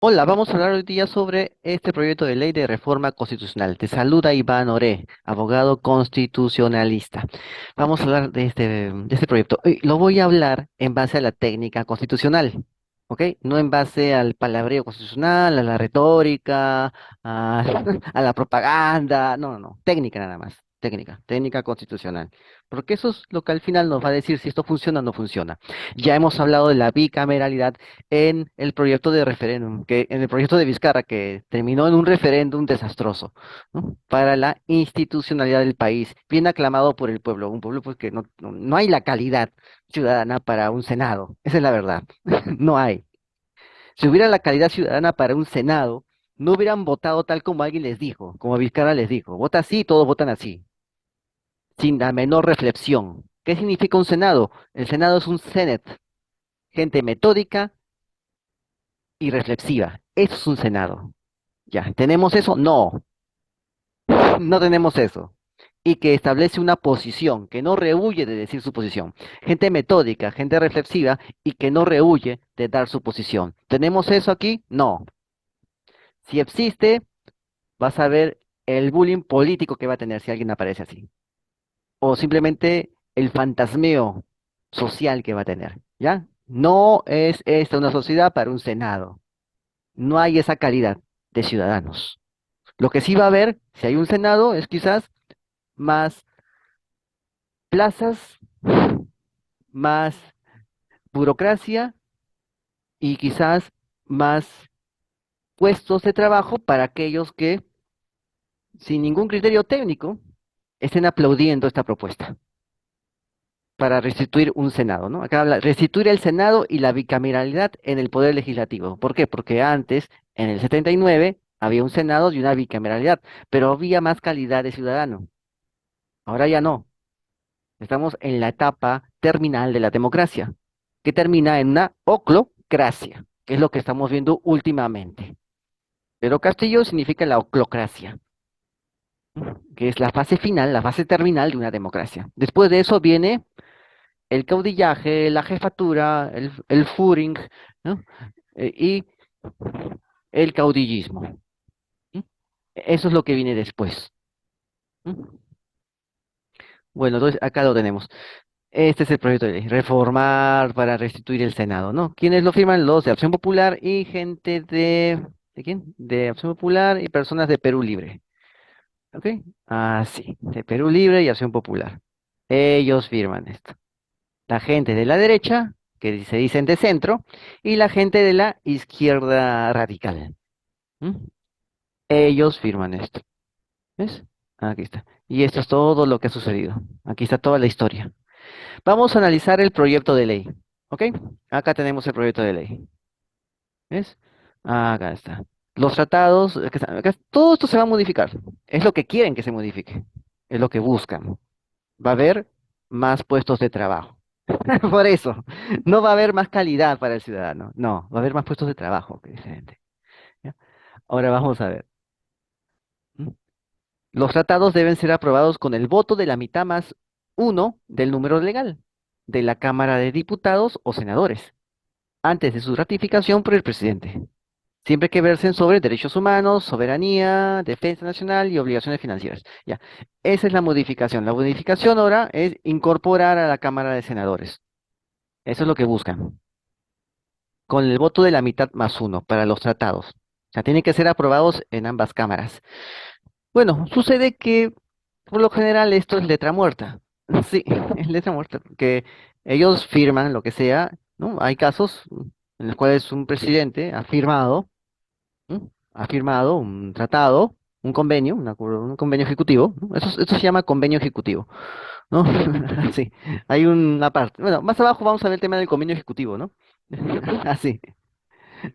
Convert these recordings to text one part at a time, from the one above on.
Hola, vamos a hablar hoy día sobre este proyecto de ley de reforma constitucional. Te saluda Iván Oré, abogado constitucionalista. Vamos a hablar de este proyecto. Y lo voy a hablar en base a la técnica constitucional, ¿ok? No en base al palabreo constitucional, a la retórica, a, a la propaganda. No, no, no. Técnica nada más. Técnica constitucional. Porque eso es lo que al final nos va a decir si esto funciona o no funciona. Ya hemos hablado de la bicameralidad en el proyecto de referéndum, en el proyecto de Vizcarra, que terminó en un referéndum desastroso, ¿no? Para la institucionalidad del país, bien aclamado por el pueblo, un pueblo pues que no hay la calidad ciudadana para un Senado, esa es la verdad, no hay. Si hubiera la calidad ciudadana para un Senado, no hubieran votado tal como alguien les dijo, como Vizcarra les dijo, vota así, todos votan así, sin la menor reflexión. ¿Qué significa un Senado? El Senado es un Senate, gente metódica y reflexiva. Eso es un Senado. Ya, ¿tenemos eso? No, no tenemos eso. Y que establece una posición, que no rehúye de decir su posición. Gente metódica, gente reflexiva y que no rehúye de dar su posición. ¿Tenemos eso aquí? No. Si existe, vas a ver el bullying político que va a tener si alguien aparece así. O simplemente el fantasmeo social que va a tener. ¿Ya? No es esta una sociedad para un Senado. No hay esa calidad de ciudadanos. Lo que sí va a haber, si hay un Senado, es quizás más plazas, más burocracia y quizás más puestos de trabajo para aquellos que, sin ningún criterio técnico, estén aplaudiendo esta propuesta para restituir un Senado, ¿no? Acá habla restituir el Senado y la bicameralidad en el poder legislativo. ¿Por qué? Porque antes, en el 79, había un Senado y una bicameralidad, pero había más calidad de ciudadano. Ahora ya no. Estamos en la etapa terminal de la democracia, que termina en una oclocracia, que es lo que estamos viendo últimamente. Pero Castillo significa la oclocracia, que es la fase final, la fase terminal de una democracia. Después de eso viene el caudillaje, la jefatura, el furing, ¿no? Y el caudillismo. ¿Sí? Eso es lo que viene después. ¿Sí? Bueno, entonces acá lo tenemos. Este es el proyecto de ley. Reformar para restituir el Senado, ¿no? ¿Quiénes lo firman? Los de Acción Popular y gente de... ¿De quién? De Acción Popular y personas de Perú Libre. ¿Ok? Ah, sí, de Perú Libre y Acción Popular. Ellos firman esto. La gente de la derecha, que se dicen de centro, y la gente de la izquierda radical. ¿Mm? Ellos firman esto. ¿Ves? Aquí está. Y esto es todo lo que ha sucedido. Aquí está toda la historia. Vamos a analizar el proyecto de ley. ¿Ok? Acá tenemos el proyecto de ley. ¿Ves? Acá está. Los tratados, todo esto se va a modificar. Es lo que quieren que se modifique. Es lo que buscan. Va a haber más puestos de trabajo. Por eso, no va a haber más calidad para el ciudadano. No, va a haber más puestos de trabajo, que diferente. ¿Ya? Ahora vamos a ver. ¿Mm? Los tratados deben ser aprobados con el voto de la mitad más uno del número legal de la Cámara de Diputados o senadores, antes de su ratificación por el presidente, siempre que versen sobre derechos humanos, soberanía, defensa nacional y obligaciones financieras. Ya, esa es la modificación. La modificación ahora es incorporar a la Cámara de Senadores. Eso es lo que buscan, con el voto de la mitad más uno para los tratados. O sea, tienen que ser aprobados en ambas cámaras. Bueno, sucede que por lo general esto es letra muerta. Sí, es letra muerta, porque ellos firman lo que sea, ¿no? Hay casos en los cuales un presidente ha firmado, ¿no? Ha firmado un tratado, un convenio, un convenio ejecutivo, ¿no? Eso se llama convenio ejecutivo, ¿no? Sí, hay una parte. Bueno, más abajo vamos a ver el tema del convenio ejecutivo, ¿no? Así,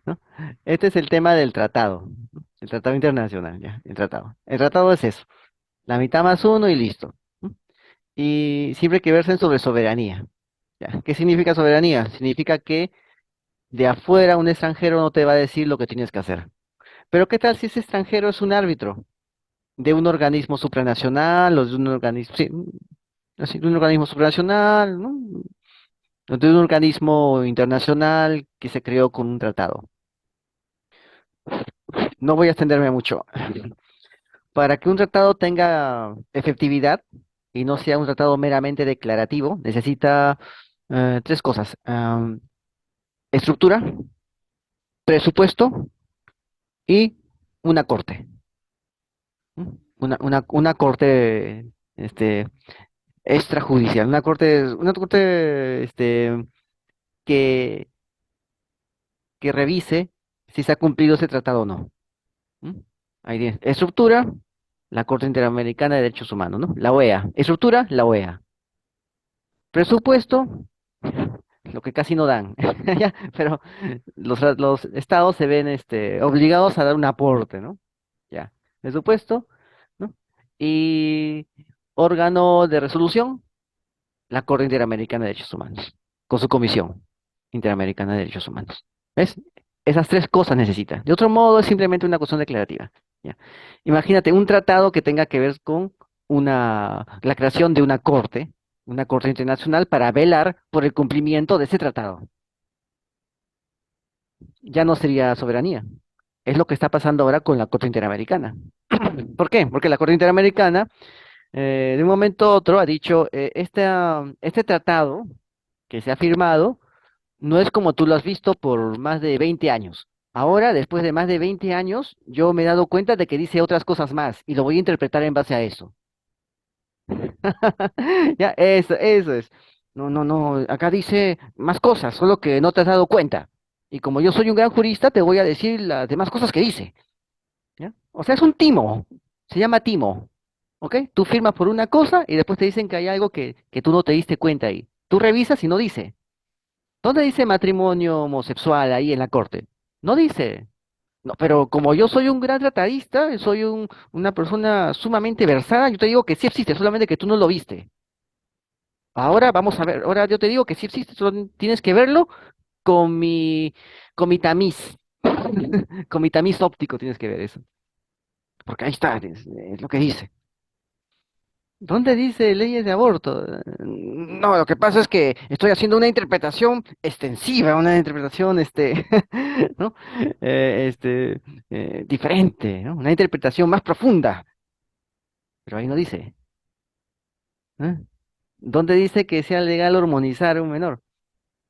¿no? Este es el tema del tratado, ¿no? El tratado internacional, ya, el tratado. El tratado es eso. La mitad más uno y listo. ¿No? Y siempre que versen sobre soberanía. ¿Ya? ¿Qué significa soberanía? Significa que de afuera un extranjero no te va a decir lo que tienes que hacer. Pero ¿qué tal si ese extranjero es un árbitro de un organismo supranacional o de un organismo, sí, así, de un organismo supranacional, ¿no? O de un organismo internacional que se creó con un tratado? no voy a extenderme mucho. Para que un tratado tenga efectividad y no sea un tratado meramente declarativo, necesita tres cosas. Estructura, presupuesto y una corte. ¿M? Una corte este, extrajudicial, una corte que, que revise si se ha cumplido ese tratado o no. ¿M? Ahí tienes. Estructura, la Corte Interamericana de Derechos Humanos, ¿no? La OEA. Estructura, la OEA. Presupuesto, lo que casi no dan, ya, pero los estados se ven obligados a dar un aporte, ¿no? Ya, presupuesto, ¿no? Y órgano de resolución, la Corte Interamericana de Derechos Humanos, con su Comisión Interamericana de Derechos Humanos. ¿Ves? Esas tres cosas necesita. De otro modo, es simplemente una cuestión declarativa. ¿Ya? Imagínate un tratado que tenga que ver con la creación de una corte internacional para velar por el cumplimiento de ese tratado. Ya no sería soberanía. Es lo que está pasando ahora con la Corte Interamericana. ¿Por qué? Porque la Corte Interamericana, de un momento a otro, ha dicho, este tratado que se ha firmado no es como tú lo has visto por más de 20 años. Ahora, después de más de 20 años, yo me he dado cuenta de que dice otras cosas más y lo voy a interpretar en base a eso. Ya, eso es. No, no, no, acá dice más cosas, solo que no te has dado cuenta. Y como yo soy un gran jurista, te voy a decir las demás cosas que dice. ¿Ya? O sea, es un timo, se llama timo. ¿Ok? Tú firmas por una cosa y después te dicen que hay algo que tú no te diste cuenta ahí. Tú revisas y no dice. ¿Dónde dice matrimonio homosexual ahí en la corte? No dice. No, pero como yo soy un gran tratadista, soy una persona sumamente versada, yo te digo que sí existe, solamente que tú no lo viste. Ahora vamos a ver, ahora yo te digo que sí existe, solo tienes que verlo con con mi tamiz, con mi tamiz óptico tienes que ver eso, porque ahí está, es lo que dice. ¿Dónde dice leyes de aborto? No, lo que pasa es que estoy haciendo una interpretación extensiva, una interpretación, ¿no? Diferente, ¿no? Una interpretación más profunda, pero ahí no dice. ¿Eh? ¿Dónde dice que sea legal hormonizar a un menor?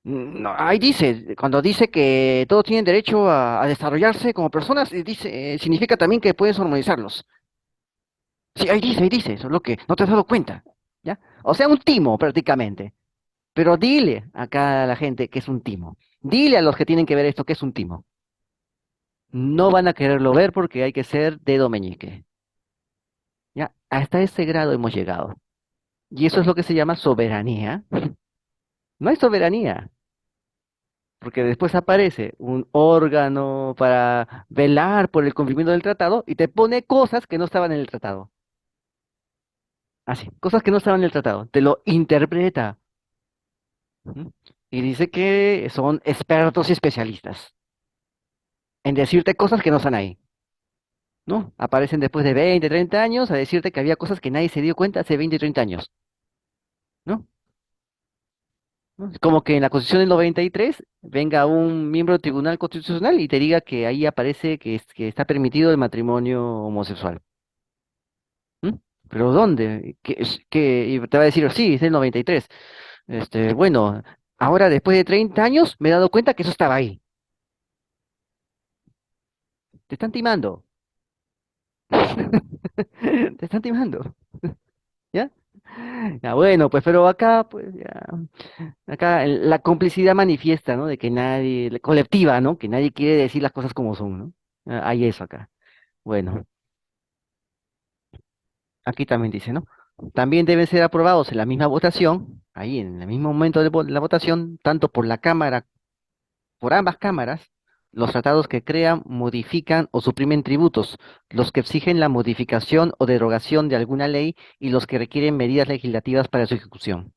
No, ahí dice, cuando dice que todos tienen derecho a desarrollarse como personas, significa también que puedes hormonizarlos. Sí, ahí dice, eso es lo que no te has dado cuenta, ¿ya? O sea, un timo prácticamente. Pero dile acá a la gente que es un timo. Dile a los que tienen que ver esto que es un timo. No van a quererlo ver porque hay que ser dedo meñique. ¿Ya? Hasta ese grado hemos llegado. Y eso es lo que se llama soberanía. No hay soberanía, porque después aparece un órgano para velar por el cumplimiento del tratado y te pone cosas que no estaban en el tratado. Así, cosas que no estaban en el tratado. Te lo interpreta. ¿Mm? Y dice que son expertos y especialistas en decirte cosas que no están ahí. ¿No? Aparecen después de 20, 30 años a decirte que había cosas que nadie se dio cuenta hace 20, 30 años, ¿no? ¿No? Es como que en la Constitución del 93 venga un miembro del Tribunal Constitucional y te diga que ahí aparece que está permitido el matrimonio homosexual. ¿Mm? ¿Pero dónde? Y te va a decir, sí, es del 93. Bueno, ahora después de 30 años me he dado cuenta que eso estaba ahí. Te están timando. Te están timando. ¿Ya? Ya, bueno, pues pero acá, pues ya. Acá la complicidad manifiesta, ¿no? De que nadie, la colectiva, ¿no? Que nadie quiere decir las cosas como son, ¿no? Hay eso acá. Bueno, aquí también dice, ¿no? También deben ser aprobados en la misma votación, ahí en el mismo momento de la votación, tanto por la Cámara, por ambas cámaras, los tratados que crean, modifican o suprimen tributos, los que exigen la modificación o derogación de alguna ley y los que requieren medidas legislativas para su ejecución.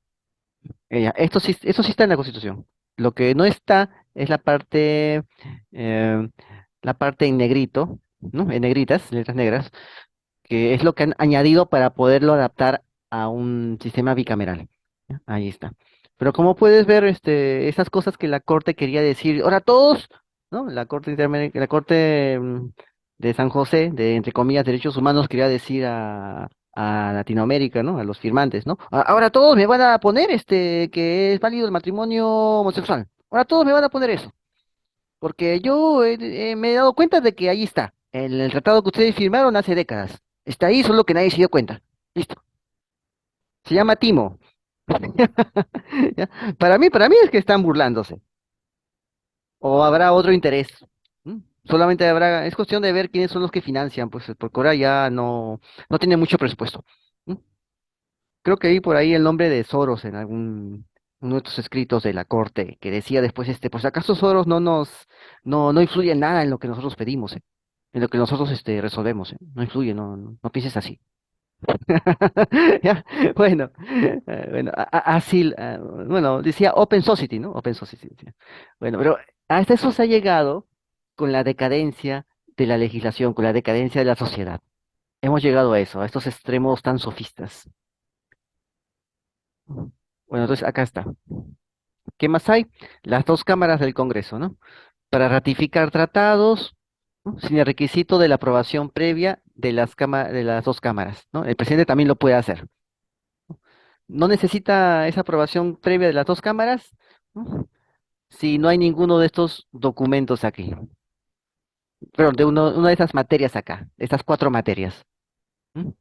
Esto sí está en la Constitución. Lo que no está es eh, la parte en negrito, ¿no? En negritas, letras negras, que es lo que han añadido para poderlo adaptar a un sistema bicameral. ¿Ya? Ahí está. Pero como puedes ver, esas cosas que la Corte quería decir, ahora todos, ¿no? La Corte de San José, de entre comillas derechos humanos, quería decir a Latinoamérica, ¿no? A los firmantes, ¿no? Ahora todos me van a poner que es válido el matrimonio homosexual. Ahora todos me van a poner eso, porque yo me he dado cuenta de que ahí está, en el tratado que ustedes firmaron hace décadas. Está ahí, solo que nadie se dio cuenta. Listo. Se llama Timo. ¿Ya? Para mí es que están burlándose. O habrá otro interés. ¿M? Solamente habrá, es cuestión de ver quiénes son los que financian, pues porque ahora ya no tiene mucho presupuesto. ¿M? Creo que vi por ahí el nombre de Soros en uno de estos escritos de la corte que decía después, pues acaso Soros no influye en nada en lo que nosotros pedimos, en lo que nosotros resolvemos, no influye, no pienses así. Ya, bueno, bueno, así, bueno, decía Open Society, ¿no? Open Society. Decía. Bueno, pero hasta eso se ha llegado con la decadencia de la legislación, con la decadencia de la sociedad. Hemos llegado a eso, a estos extremos tan sofistas. Bueno, entonces acá está. ¿Qué más hay? Las dos cámaras del Congreso, ¿no? Para ratificar tratados, ¿no? Sin el requisito de la aprobación previa de las dos cámaras, ¿no? El presidente también lo puede hacer. No necesita esa aprobación previa de las dos cámaras, ¿no? Si no hay ninguno de estos documentos aquí. Perdón, una de esas materias acá, de estas cuatro materias. ¿M?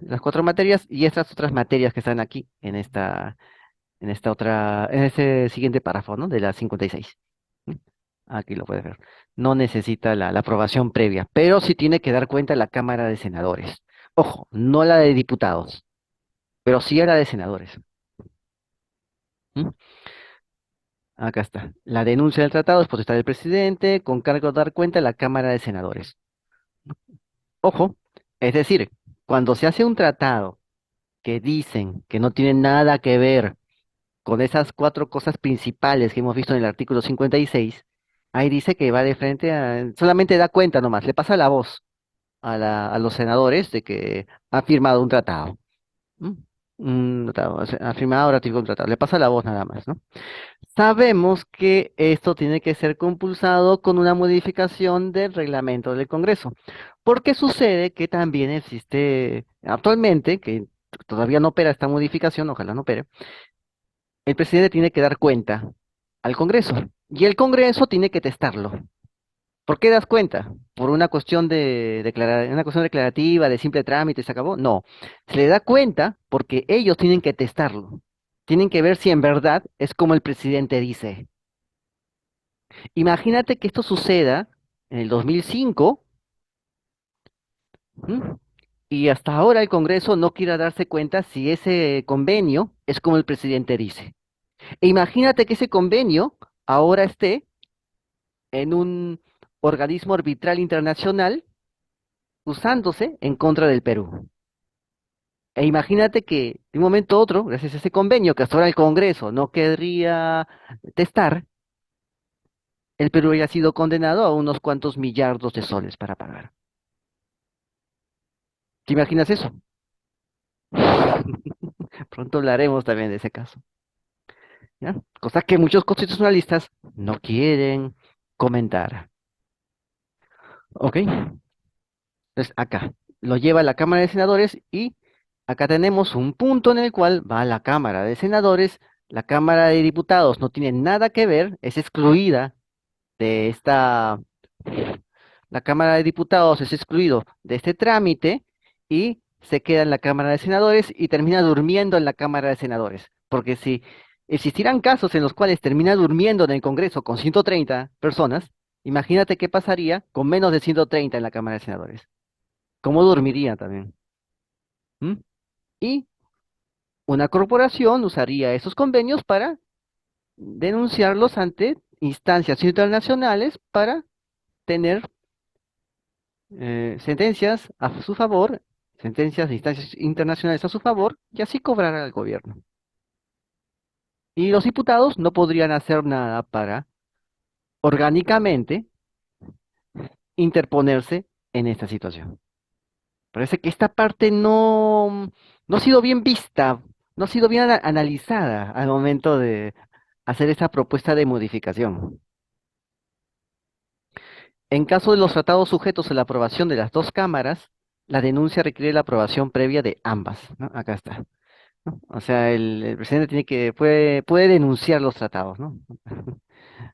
Las cuatro materias y estas otras materias que están aquí en ese siguiente párrafo, ¿no? De la 56. ¿M? Aquí lo puedes ver. No necesita la aprobación previa, pero sí tiene que dar cuenta la Cámara de Senadores. Ojo, no la de diputados, pero sí a la de senadores. ¿M? Acá está. La denuncia del tratado es potestad del presidente, con cargo de dar cuenta a la Cámara de Senadores. Ojo, es decir, cuando se hace un tratado que dicen que no tiene nada que ver con esas cuatro cosas principales que hemos visto en el artículo 56, ahí dice que va de frente solamente da cuenta nomás, le pasa la voz a los senadores de que ha firmado un tratado. ¿M? Un tratado, o sea, ha firmado o ratificado un tratado, le pasa la voz nada más, ¿no? Sabemos que esto tiene que ser compulsado con una modificación del reglamento del Congreso, porque sucede que también existe actualmente, que todavía no opera esta modificación, ojalá no opere, el presidente tiene que dar cuenta al Congreso y el Congreso tiene que testarlo. ¿Por qué das cuenta? ¿Por una cuestión una cuestión declarativa, de simple trámite, y se acabó? No, se le da cuenta porque ellos tienen que testarlo. Tienen que ver si en verdad es como el presidente dice. Imagínate que esto suceda en el 2005, ¿m? Y hasta ahora el Congreso no quiera darse cuenta si ese convenio es como el presidente dice. E imagínate que ese convenio ahora esté en un organismo arbitral internacional usándose en contra del Perú. E imagínate que de un momento a otro, gracias a ese convenio que hasta ahora el Congreso no querría testar, el Perú haya sido condenado a unos cuantos millardos de soles para pagar. ¿Te imaginas eso? Pronto hablaremos también de ese caso, ¿ya? Cosa que muchos constitucionalistas no quieren comentar. ¿Ok? Entonces, acá lo lleva a la Cámara de Senadores y acá tenemos un punto en el cual va a la Cámara de Senadores. La Cámara de Diputados no tiene nada que ver, es excluida de esta. La Cámara de Diputados es excluido de este trámite y se queda en la Cámara de Senadores y termina durmiendo en la Cámara de Senadores. Porque si existieran casos en los cuales termina durmiendo en el Congreso con 130 personas, imagínate qué pasaría con menos de 130 en la Cámara de Senadores. ¿Cómo dormiría también? ¿Mm? Y una corporación usaría esos convenios para denunciarlos ante instancias internacionales para tener sentencias a su favor, sentencias de instancias internacionales a su favor, y así cobrar al gobierno. Y los diputados no podrían hacer nada para orgánicamente interponerse en esta situación. Parece que esta parte no ha sido bien vista, no ha sido bien analizada al momento de hacer esta propuesta de modificación. En caso de los tratados sujetos a la aprobación de las dos cámaras, la denuncia requiere la aprobación previa de ambas, ¿no? Acá está, ¿no? O sea, el presidente puede denunciar los tratados, ¿no?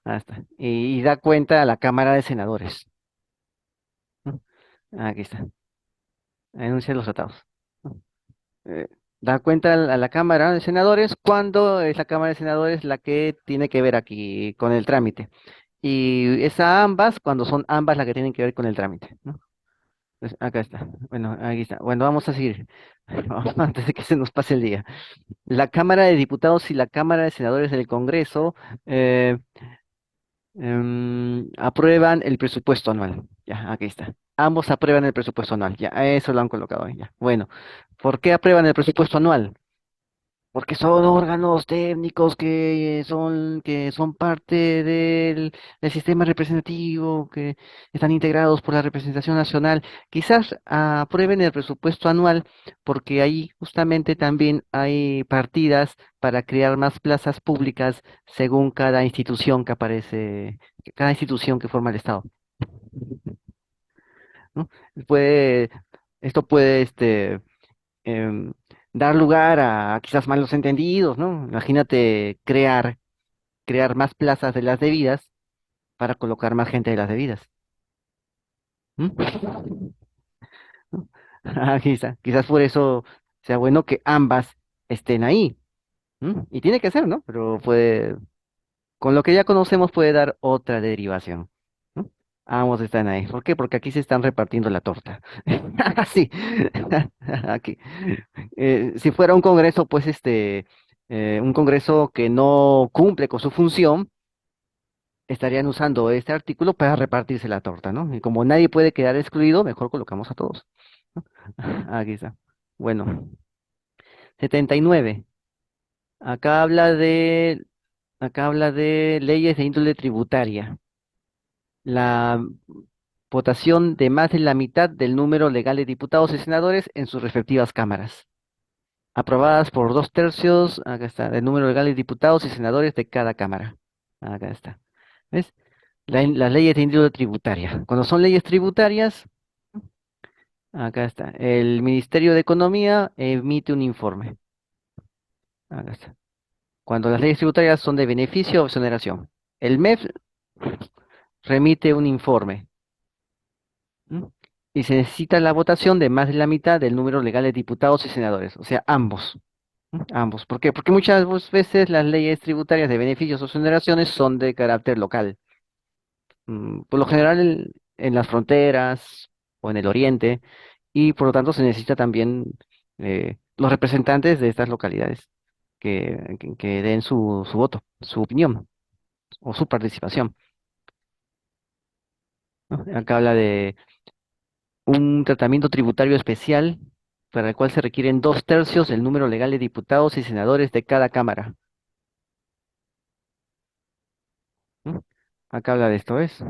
Ahí está. Y da cuenta a la Cámara de Senadores, ¿no? Aquí está, denuncia los tratados, ¿no? Eh, Da cuenta a la Cámara de Senadores cuando es la Cámara de Senadores la que tiene que ver aquí con el trámite. Y es a ambas cuando son ambas las que tienen que ver con el trámite, ¿no? Pues acá está. Bueno, aquí está. Bueno, vamos a seguir antes de que se nos pase el día. La Cámara de Diputados y la Cámara de Senadores del Congreso eh, aprueban el presupuesto anual. Ya, aquí está. Ambos aprueban el presupuesto anual. Ya, eso lo han colocado ahí. Ya. Bueno, ¿por qué aprueban el presupuesto anual? Porque son órganos técnicos que son parte del sistema representativo, que están integrados por la representación nacional. Quizás aprueben el presupuesto anual porque ahí justamente también hay partidas para crear más plazas públicas según cada institución que aparece, cada institución que forma el Estado, ¿no? Puede, esto puede, em, dar lugar a quizás malos entendidos, ¿no? Imagínate crear más plazas de las debidas para colocar más gente de las debidas. ¿M? Quizás por eso sea bueno que ambas estén ahí. Y tiene que ser, ¿no? Pero con lo que ya conocemos puede dar otra derivación, ¿no? Ambos están ahí. ¿Por qué? Porque aquí se están repartiendo la torta. Sí, aquí. Si fuera un congreso, pues un congreso que no cumple con su función, estarían usando este artículo para repartirse la torta, ¿no? Y como nadie puede quedar excluido, mejor colocamos a todos, ¿no? Aquí está. Bueno, 79. Acá habla de, acá habla de leyes de índole tributaria. La votación de más de la mitad del número legal de diputados y senadores en sus respectivas cámaras. Aprobadas por 2/3, acá está, del número legal de diputados y senadores de cada cámara. Acá está. ¿Ves? Las leyes de índole tributaria. Cuando son leyes tributarias, acá está. El Ministerio de Economía emite un informe. Acá está. Cuando las leyes tributarias son de beneficio o exoneración. El MEF remite un informe. ¿M? Y se necesita la votación de más de la mitad del número legal de diputados y senadores. O sea, ambos. Ambos. ¿Por qué? Porque muchas veces las leyes tributarias de beneficios o exoneraciones son de carácter local. Por lo general en las fronteras o en el oriente, y por lo tanto se necesita también los representantes de estas localidades que den su voto, su opinión o su participación, ¿no? Acá habla de un tratamiento tributario especial para el cual se requieren 2/3 del número legal de diputados y senadores de cada cámara, ¿no? Acá habla de esto, ¿ves?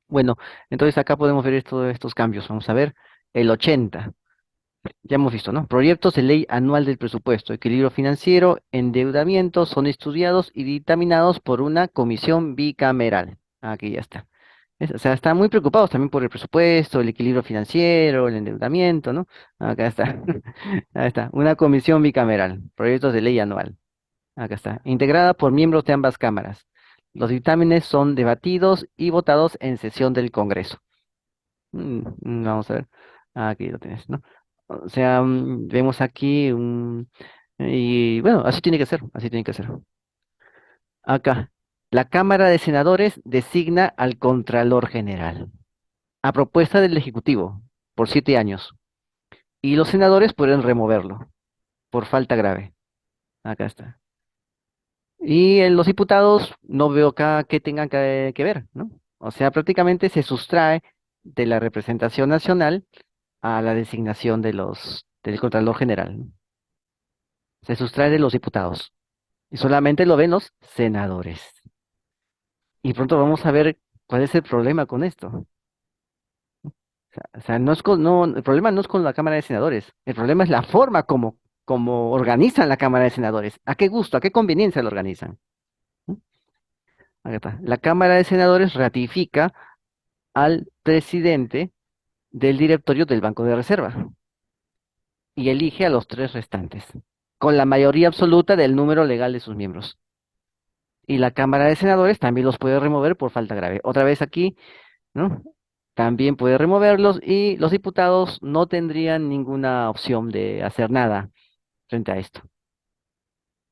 Bueno, entonces acá podemos ver estos cambios. Vamos a ver el 80. Ya hemos visto, ¿no? Proyectos de ley anual del presupuesto, equilibrio financiero, endeudamiento son estudiados y dictaminados por una comisión bicameral. Aquí ya está. O sea, están muy preocupados también por el presupuesto, el equilibrio financiero, el endeudamiento, ¿no? Acá está. Ahí está. Una comisión bicameral, proyectos de ley anual. Acá está. Integrada por miembros de ambas cámaras. Los dictámenes son debatidos y votados en sesión del Congreso. Vamos a ver. Aquí lo tienes, ¿no? O sea, vemos aquí y bueno, así tiene que ser, así tiene que ser. Acá, la Cámara de Senadores designa al Contralor General a propuesta del Ejecutivo por 7 años y los senadores pueden removerlo por falta grave. Acá está. Y en los diputados no veo acá que tengan que ver, ¿no? O sea, prácticamente se sustrae de la representación nacional a la designación del Contralor General, ¿no? Se sustrae de los diputados y solamente lo ven los senadores. Y pronto vamos a ver cuál es el problema con esto. O sea, no es el problema no es con la Cámara de Senadores, el problema es la forma como organizan la Cámara de Senadores. ¿A qué gusto, a qué conveniencia lo organizan? ¿Mm? Acá está. La Cámara de Senadores ratifica al presidente del directorio del Banco de Reserva y elige a los tres restantes, con la mayoría absoluta del número legal de sus miembros. Y la Cámara de Senadores también los puede remover por falta grave. Otra vez aquí, ¿no? También puede removerlos y los diputados no tendrían ninguna opción de hacer nada frente a esto.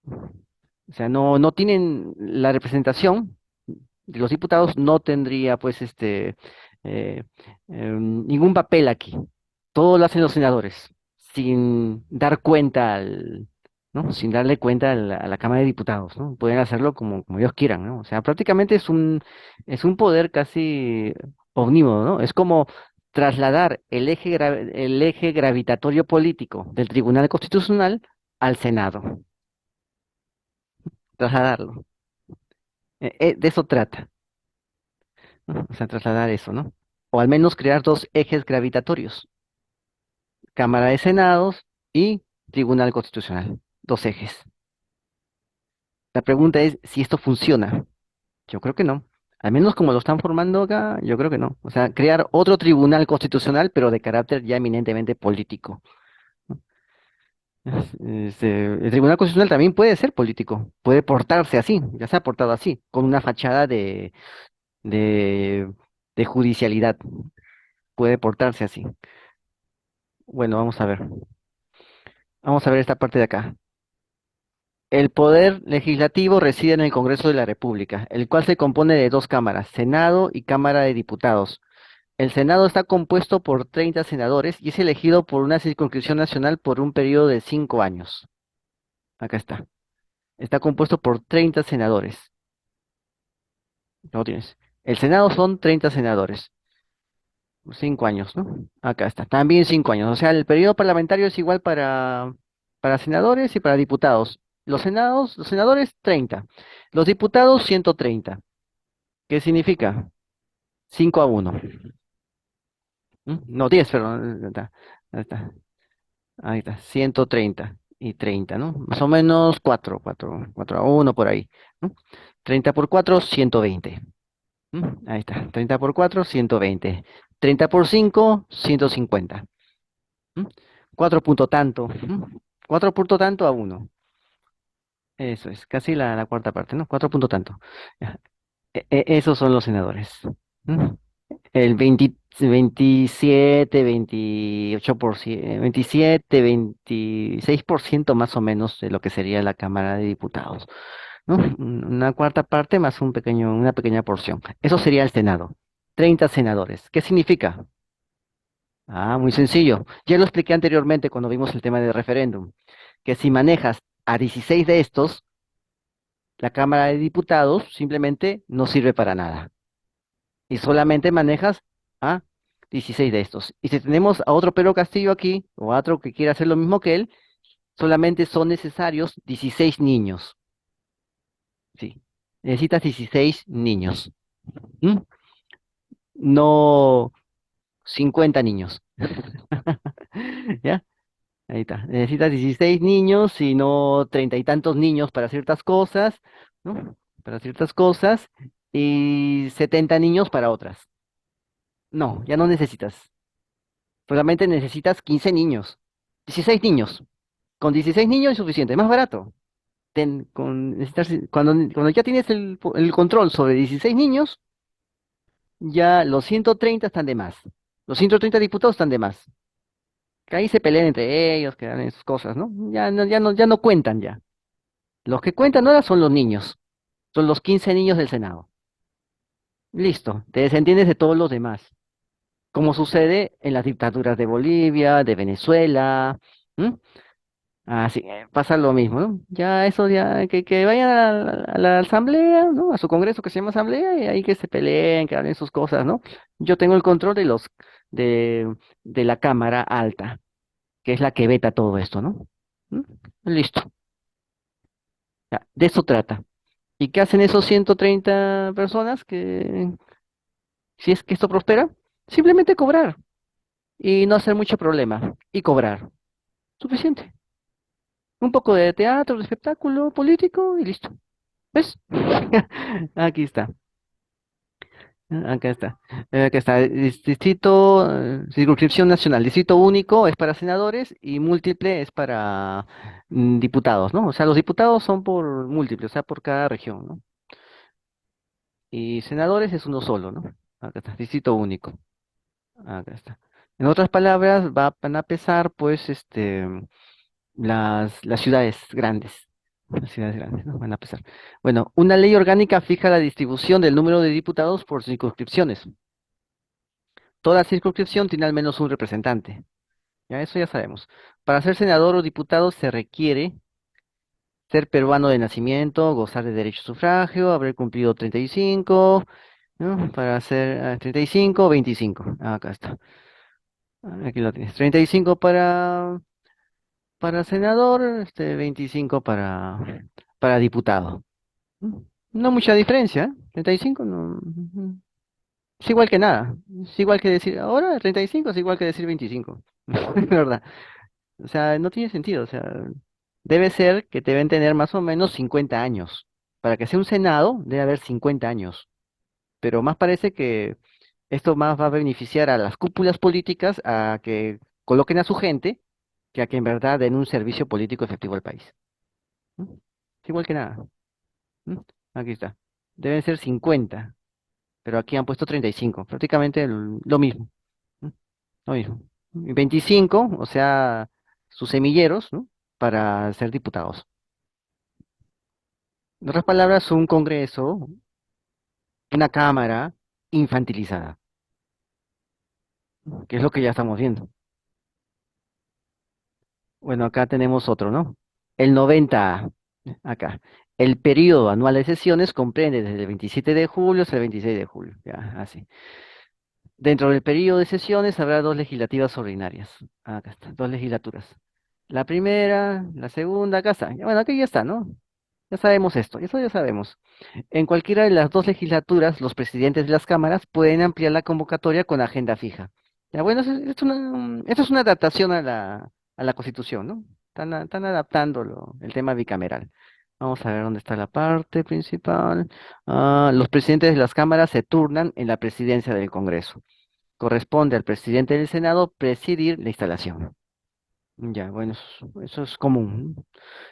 O sea, no tienen la representación de los diputados, no tendría pues eh, ningún papel aquí. Todo lo hacen los senadores, sin dar cuenta ¿no? Sin darle cuenta a la Cámara de Diputados, ¿no? Pueden hacerlo como ellos quieran, ¿no? O sea, prácticamente es un poder casi omnímodo, ¿no? Es como trasladar el eje gravitatorio político del Tribunal Constitucional al Senado, trasladarlo. De eso trata, ¿no? O sea, trasladar eso, ¿no? O al menos crear dos ejes gravitatorios, Cámara de Senados y Tribunal Constitucional, dos ejes. La pregunta es si esto funciona. Yo creo que no. Al menos como lo están formando acá, yo creo que no. O sea, crear otro tribunal constitucional, pero de carácter ya eminentemente político. El tribunal constitucional también puede ser político, puede portarse así, ya se ha portado así, con una fachada de, de judicialidad, puede portarse así. Bueno, vamos a ver esta parte de acá. El poder legislativo reside en el Congreso de la República, el cual se compone de dos cámaras, Senado y Cámara de Diputados. El Senado está compuesto por 30 senadores y es elegido por una circunscripción nacional por un periodo de 5 años. Acá está. Está compuesto por 30 senadores. ¿No tienes? El Senado son 30 senadores. 5 años, ¿no? Acá está. También 5 años. O sea, el periodo parlamentario es igual para senadores y para diputados. Los senadores 30. Los diputados 130. ¿Qué significa? 5-1. No, 10, perdón. Ahí está. Ahí está. 130 y 30, ¿no? Más o menos 4-1 por ahí, ¿no? 30 por 4, 120. Ahí está. 30 por 4, 120. 30 por 5, 150. ¿Mm? 4 punto tanto. 4 punto tanto a uno. Eso es, casi la cuarta parte, ¿no? 4 punto tanto. Ya. Esos son los senadores. ¿Mm? El 27, 28%, 27, 26% más o menos de lo que sería la Cámara de Diputados, ¿no? Una cuarta parte más una pequeña porción. Eso sería el Senado. 30 senadores. ¿Qué significa? Ah, muy sencillo. Ya lo expliqué anteriormente cuando vimos el tema del referéndum, que si manejas a 16 de estos, la Cámara de Diputados simplemente no sirve para nada. Y solamente manejas a 16 de estos. Y si tenemos a otro Pedro Castillo aquí, o a otro que quiera hacer lo mismo que él, solamente son necesarios 16 niños. Sí, necesitas 16 niños. ¿Mm? No 50 niños. ¿Ya? Ahí está. Necesitas 16 niños y no treinta y tantos niños para ciertas cosas, ¿no? Para ciertas cosas y 70 niños para otras. No, ya no necesitas. Solamente necesitas 15 niños. 16 niños. Con 16 niños es suficiente, es más barato. Cuando ya tienes el control sobre 16 niños, ya los 130 están de más. Los 130 diputados están de más. Que ahí se peleen entre ellos, que hagan sus cosas, ¿no? Ya no cuentan ya. Los que cuentan ahora son los niños. Son los 15 niños del Senado. Listo, te desentiendes de todos los demás. Como sucede en las dictaduras de Bolivia, de Venezuela. ¿M? Así, pasa lo mismo, ¿no? Ya eso, ya, que vayan a la asamblea, ¿no? A su congreso que se llama asamblea y ahí que se peleen, que hablen sus cosas, ¿no? Yo tengo el control de la Cámara Alta, que es la que veta todo esto, ¿no? ¿Mm? Listo, ya, de eso trata. ¿Y qué hacen esos 130 personas que, si es que esto prospera? Simplemente cobrar y no hacer mucho problema y cobrar. Suficiente. Un poco de teatro, de espectáculo político y listo. ¿Ves? Aquí está. Acá está. Acá está. Distrito, circunscripción nacional. Distrito único es para senadores y múltiple es para diputados, ¿no? O sea, los diputados son por múltiple, o sea, por cada región, ¿no? Y senadores es uno solo, ¿no? Acá está. Distrito único. Acá está. En otras palabras, van a pesar, pues, las ciudades grandes. Las ciudades grandes, ¿no? Van a pesar. Bueno, una ley orgánica fija la distribución del número de diputados por circunscripciones. Toda circunscripción tiene al menos un representante. Ya eso ya sabemos. Para ser senador o diputado se requiere ser peruano de nacimiento, gozar de derecho a sufragio, haber cumplido 35, ¿no? Para ser 35 o 25. Acá está. Aquí lo tienes. 35 para senador, 25 para diputado. ¿Mm? No mucha diferencia, ¿eh? 35 no, es igual que nada. Es igual que decir, ahora 35 es igual que decir 25. ¿Verdad? O sea, no tiene sentido. O sea, debe ser que deben tener más o menos 50 años. Para que sea un Senado, debe haber 50 años. Pero más parece que esto más va a beneficiar a las cúpulas políticas a que coloquen a su gente que a que en verdad den un servicio político efectivo al país. ¿Mm? Es igual que nada. ¿Mm? Aquí está. Deben ser 50, pero aquí han puesto 35. Prácticamente lo mismo. ¿Mm? Lo mismo. Y 25, o sea, sus semilleros, ¿no? Para ser diputados. En otras palabras, un congreso, una cámara infantilizada, que es lo que ya estamos viendo. Bueno, acá tenemos otro, ¿no? El 90, acá. El periodo anual de sesiones comprende desde el 27 de julio hasta el 26 de julio. Ya, así. Dentro del periodo de sesiones habrá dos legislativas ordinarias. Acá está, dos legislaturas. La primera, la segunda, acá está. Bueno, aquí ya está, ¿no? Ya sabemos esto, eso ya sabemos. En cualquiera de las dos legislaturas, los presidentes de las cámaras pueden ampliar la convocatoria con agenda fija. Ya, bueno, esto es una adaptación a la Constitución, ¿no? Están adaptándolo, el tema bicameral. Vamos a ver dónde está la parte principal. Los presidentes de las cámaras se turnan en la presidencia del Congreso. Corresponde al presidente del Senado presidir la instalación. Ya, bueno, eso es común.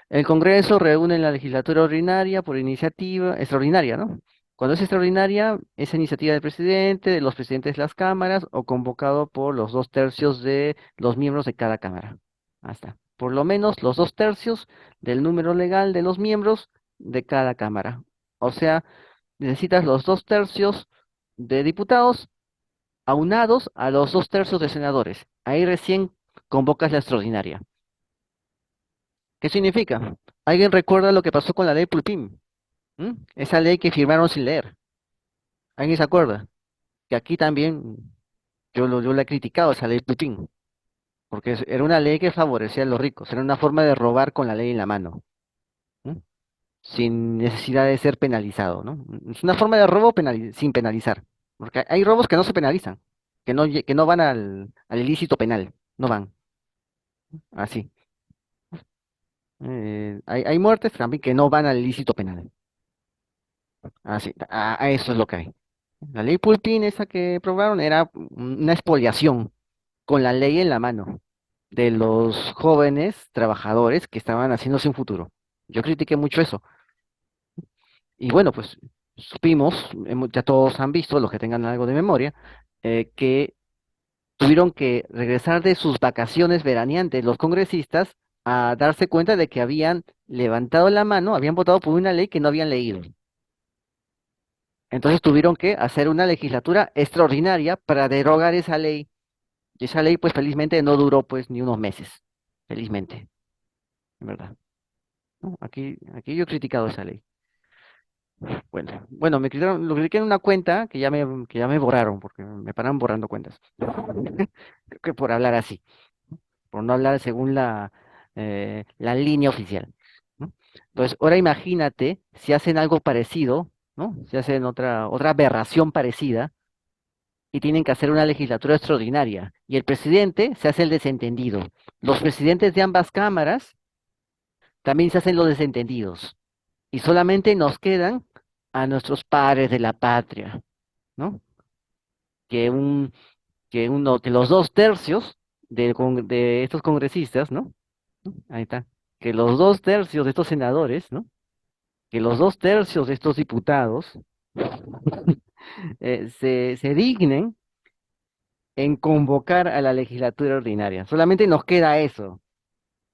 El Congreso reúne la legislatura ordinaria por iniciativa extraordinaria, ¿no? Cuando es extraordinaria, es iniciativa del presidente, de los presidentes de las cámaras o convocado por los dos tercios de los miembros de cada cámara. Hasta. Por lo menos los dos tercios del número legal de los miembros de cada cámara. O sea, necesitas los dos tercios de diputados aunados a los dos tercios de senadores. Ahí recién convocas la extraordinaria. ¿Qué significa? ¿Alguien recuerda lo que pasó con la ley Pulpín? ¿Mm? Esa ley que firmaron sin leer. ¿Alguien se acuerda? Que aquí también yo la he criticado, esa ley Pulpín, porque era una ley que favorecía a los ricos, era una forma de robar con la ley en la mano, ¿mm? Sin necesidad de ser penalizado, ¿no? Es una forma de robo sin penalizar, porque hay robos que no se penalizan, que no van al ilícito penal, no van, así. Hay muertes también que no van al ilícito penal, así, a eso es lo que hay. La ley Pulpín, esa que aprobaron, era una expoliación con la ley en la mano de los jóvenes trabajadores que estaban haciéndose un futuro. Yo critiqué mucho eso. Y bueno, pues supimos, ya todos han visto, los que tengan algo de memoria, que tuvieron que regresar de sus vacaciones veraneantes los congresistas a darse cuenta de que habían levantado la mano, habían votado por una ley que no habían leído. Entonces tuvieron que hacer una legislatura extraordinaria para derogar esa ley. Y esa ley, pues felizmente no duró pues ni unos meses. Felizmente, en verdad. ¿No? Aquí yo he criticado esa ley. Bueno, me criticaron, lo critiqué en una cuenta que ya me borraron, porque me paran borrando cuentas. Creo que por hablar así, por no hablar según la línea oficial. ¿No? Entonces, ahora imagínate si hacen algo parecido, ¿no? Si hacen otra aberración parecida y tienen que hacer una legislatura extraordinaria. Y el presidente se hace el desentendido. Los presidentes de ambas cámaras también se hacen los desentendidos. y solamente nos quedan a nuestros padres de la patria, ¿no? Que un, que los dos tercios de estos congresistas, ¿no? Ahí está. Que los dos tercios de estos senadores, ¿no? Que los dos tercios de estos diputados se dignen en convocar a la legislatura ordinaria. Solamente nos queda eso.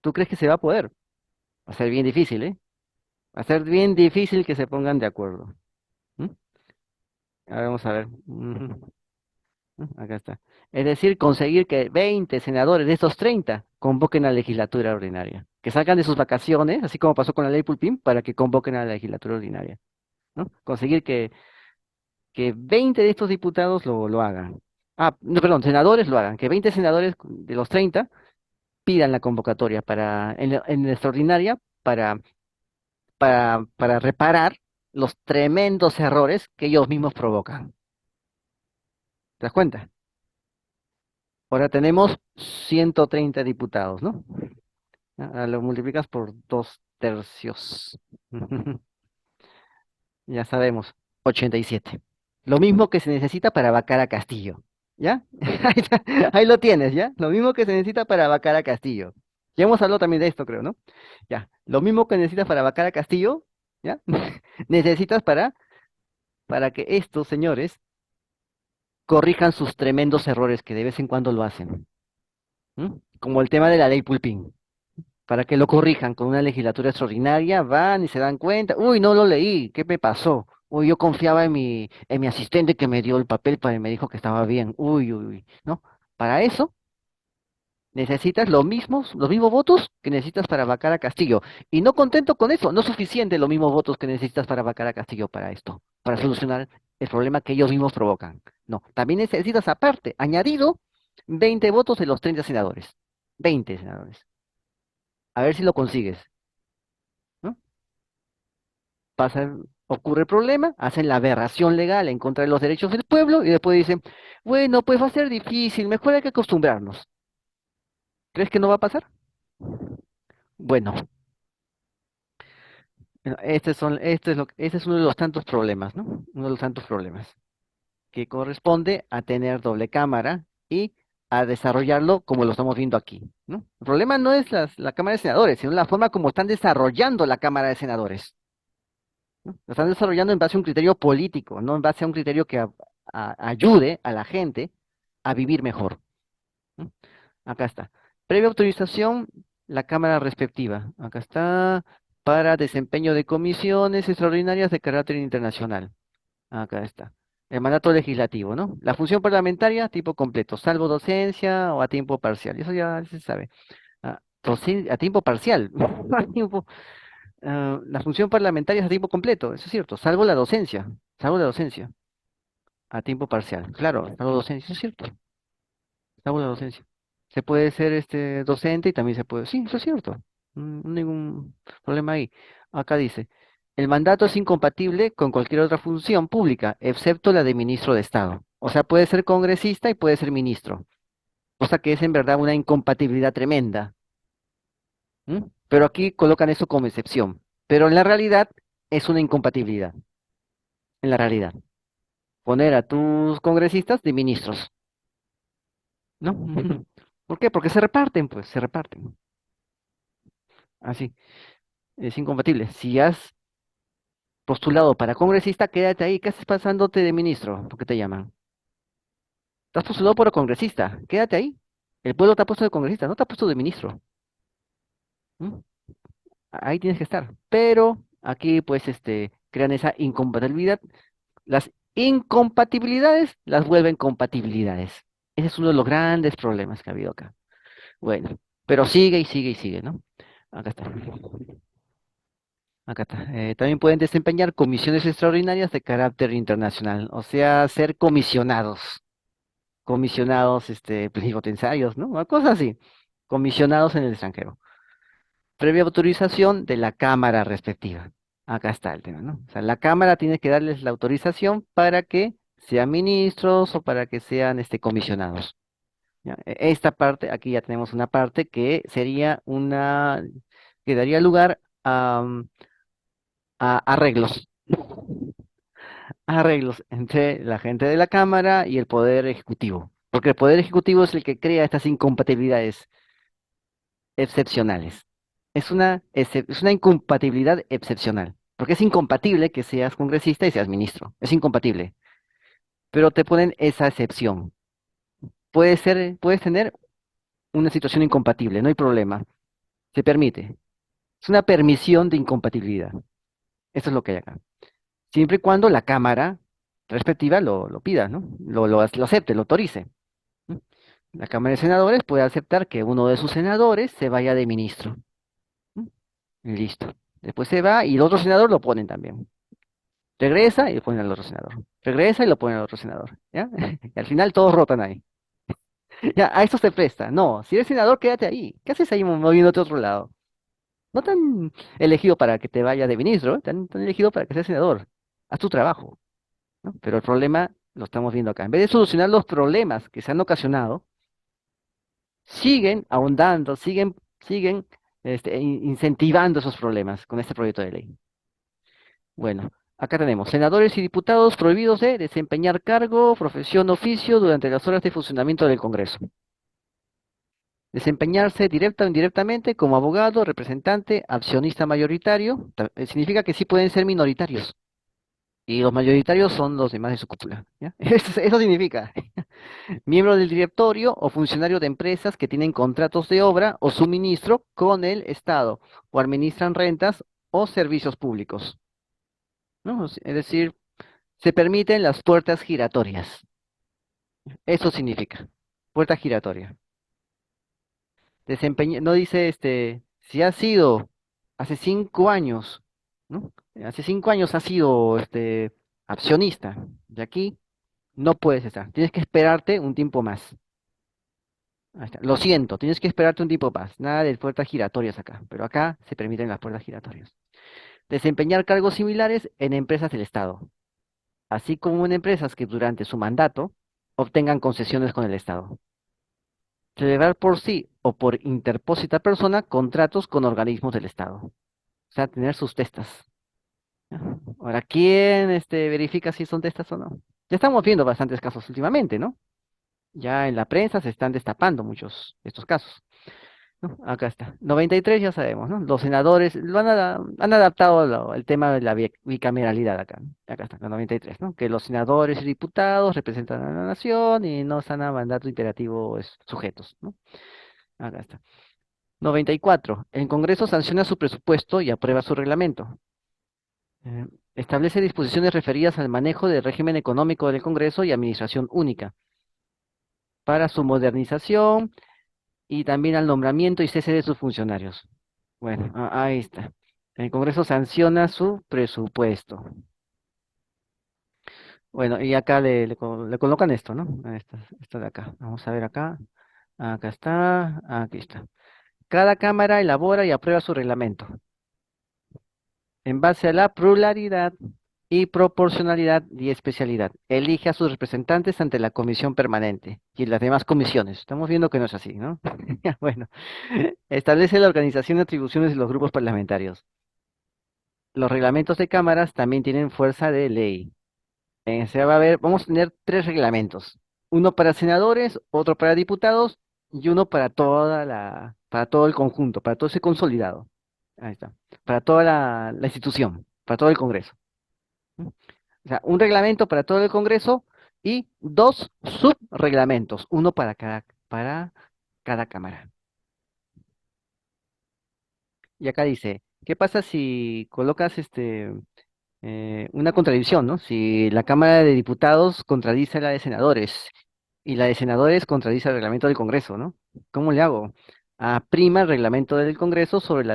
¿Tú crees que se va a poder? Va a ser bien difícil, ¿eh? Va a ser bien difícil que se pongan de acuerdo. ¿Mm? A ver, vamos a ver. Ujú. Acá está. Es decir, conseguir que 20 senadores de estos 30 convoquen a la legislatura ordinaria. Que salgan de sus vacaciones, así como pasó con la ley Pulpín, para que convoquen a la legislatura ordinaria, ¿no? Conseguir que 20 de estos diputados lo hagan. Ah, no, perdón, senadores lo hagan. Que 20 senadores de los 30 pidan la convocatoria en la extraordinaria para reparar los tremendos errores que ellos mismos provocan. ¿Te das cuenta? Ahora tenemos 130 diputados, ¿no? Lo multiplicas por dos tercios. Ya sabemos, 87. Lo mismo que se necesita para vacar a Castillo. ¿Ya? Ahí está, ahí lo tienes, ¿ya? Lo mismo que se necesita para vacar a Castillo. Ya hemos hablado también de esto, creo, ¿no? Ya. Lo mismo que necesitas para vacar a Castillo, ¿ya? Necesitas para que estos señores corrijan sus tremendos errores que de vez en cuando lo hacen. ¿M? Como el tema de la ley Pulpín. Para que lo corrijan con una legislatura extraordinaria, van y se dan cuenta, uy, no lo leí, ¿qué me pasó? Uy, yo confiaba en mi asistente que me dio el papel para y me dijo que estaba bien. Uy, uy, uy, ¿no? Para eso necesitas los mismos votos que necesitas para vacar a Castillo. Y no contento con eso, no es suficiente los mismos votos que necesitas para vacar a Castillo para esto, para solucionar el problema que ellos mismos provocan. No, también necesitas aparte, añadido, 20 votos de los 30 senadores. 20 senadores. A ver si lo consigues, ¿no? Pasa, ocurre el problema, hacen la aberración legal en contra de los derechos del pueblo y después dicen, bueno, pues va a ser difícil, mejor hay que acostumbrarnos. ¿Crees que no va a pasar? Bueno, este es uno de los tantos problemas, ¿no? Uno de los tantos problemas que corresponde a tener doble cámara y a desarrollarlo como lo estamos viendo aquí, ¿no? El problema no es la Cámara de Senadores, sino la forma como están desarrollando la Cámara de Senadores, ¿no? Lo están desarrollando en base a un criterio político, no en base a un criterio que ayude a la gente a vivir mejor, ¿no? Acá está. Previa autorización, la Cámara respectiva. Acá está para desempeño de comisiones extraordinarias de carácter internacional. Acá está. El mandato legislativo, ¿no? La función parlamentaria, tipo completo, salvo docencia o a tiempo parcial. Eso ya se sabe. A tiempo parcial. A tiempo, la función parlamentaria es a tiempo completo, eso es cierto, salvo la docencia, a tiempo parcial. Claro, salvo docencia, eso es cierto, salvo la docencia. Se puede ser docente y también se puede, sí, eso es cierto. No hay ningún problema ahí. Acá dice, el mandato es incompatible con cualquier otra función pública, excepto la de ministro de Estado. O sea, puede ser congresista y puede ser ministro. Cosa que es en verdad una incompatibilidad tremenda. Pero aquí colocan eso como excepción. Pero en la realidad es una incompatibilidad. En la realidad. Poner a tus congresistas de ministros, ¿no? ¿Por qué? Porque se reparten, pues, se reparten. Así. Es incompatible. Si has postulado para congresista, quédate ahí. ¿Qué haces pasándote de ministro? ¿Por qué te llaman? Estás postulado por congresista. Quédate ahí. El pueblo te ha puesto de congresista, no te ha puesto de ministro. ¿Mm? Ahí tienes que estar. Pero aquí, pues, crean esa incompatibilidad. Las incompatibilidades las vuelven compatibilidades. Ese es uno de los grandes problemas que ha habido acá. Bueno, pero sigue y sigue y sigue, ¿no? Acá está. Acá está. También pueden desempeñar comisiones extraordinarias de carácter internacional, o sea, ser comisionados, plenipotenciarios, ¿no? O cosas así, comisionados en el extranjero, previa autorización de la Cámara respectiva. Acá está el tema, ¿no? O sea, la Cámara tiene que darles la autorización para que sean ministros o para que sean, comisionados. ¿Ya? Esta parte, aquí ya tenemos una parte que sería que daría lugar arreglos, arreglos entre la gente de la Cámara y el Poder Ejecutivo, porque el Poder Ejecutivo es el que crea estas incompatibilidades excepcionales. Es una incompatibilidad excepcional, porque es incompatible que seas congresista y seas ministro, es incompatible, pero te ponen esa excepción. Puedes tener una situación incompatible, no hay problema, se permite. Es una permisión de incompatibilidad. Eso es lo que hay acá. Siempre y cuando la Cámara respectiva lo pida, ¿no? Lo acepte, lo autorice. ¿No? La Cámara de Senadores puede aceptar que uno de sus senadores se vaya de ministro. ¿No? Y listo. Después se va y el otro senador lo ponen también. Regresa y lo ponen al otro senador. Regresa y lo ponen al otro senador. ¿Ya? Y al final todos rotan ahí. Ya, a eso se presta. No, si eres senador, quédate ahí. ¿Qué haces ahí moviéndote a otro lado? No tan elegido para que te vaya de ministro, ¿eh? Tan elegido para que seas senador. Haz tu trabajo, ¿no? Pero el problema lo estamos viendo acá. En vez de solucionar los problemas que se han ocasionado, siguen ahondando, siguen incentivando esos problemas con este proyecto de ley. Bueno, acá tenemos senadores y diputados prohibidos de desempeñar cargo, profesión, oficio durante las horas de funcionamiento del Congreso. Desempeñarse directa o indirectamente como abogado, representante, accionista mayoritario, significa que sí pueden ser minoritarios. Y los mayoritarios son los demás de su cúpula. ¿Ya? Eso significa miembro del directorio o funcionario de empresas que tienen contratos de obra o suministro con el Estado o administran rentas o servicios públicos. ¿No? Es decir, se permiten las puertas giratorias. Eso significa puerta giratoria. No dice si ha sido hace 5 años, ¿no? Hace 5 años ha sido accionista. De aquí no puedes estar. Tienes que esperarte un tiempo más. Ahí está. Lo siento, tienes que esperarte un tiempo más. Nada de puertas giratorias acá, pero acá se permiten las puertas giratorias. Desempeñar cargos similares en empresas del Estado, así como en empresas que durante su mandato obtengan concesiones con el Estado. Celebrar por sí o por interpósita persona contratos con organismos del Estado. O sea, tener sus testas. ¿Ya? Ahora, ¿quién verifica si son testas o no? Ya estamos viendo bastantes casos últimamente, ¿no? Ya en la prensa se están destapando muchos de estos casos. ¿No? Acá está. 93 ya sabemos, ¿no? Los senadores han adaptado el tema de la bicameralidad acá, ¿no? Acá está, la 93, ¿no? Que los senadores y diputados representan a la nación y no están a mandato imperativo sujetos, ¿no? Acá está. 94. El Congreso sanciona su presupuesto y aprueba su reglamento. Eh, Establece disposiciones referidas al manejo del régimen económico del Congreso y administración única para su modernización y también al nombramiento y cese de sus funcionarios. Bueno, ahí está. El Congreso sanciona su presupuesto. Bueno, y acá le colocan esto, ¿no? Esto de acá. Vamos a ver acá. Acá está. Aquí está. Cada Cámara elabora y aprueba su reglamento en base a la pluralidad y proporcionalidad y especialidad. Elige a sus representantes ante la comisión permanente y las demás comisiones. Estamos viendo que no es así, ¿no? Bueno, establece la organización y atribuciones de los grupos parlamentarios. Los reglamentos de cámaras también tienen fuerza de ley. Se va a ver, vamos a tener tres reglamentos. Uno para senadores, otro para diputados y uno para todo el conjunto, para todo ese consolidado. Ahí está. Para toda la institución, para todo el Congreso. ¿No? O sea, un reglamento para todo el Congreso y dos subreglamentos, uno para cada cámara. Y acá dice, ¿qué pasa si colocas una contradicción, ¿no? Si la Cámara de Diputados contradice a la de senadores y la de senadores contradice el reglamento del Congreso, ¿no? ¿Cómo le hago? Prima el reglamento del Congreso sobre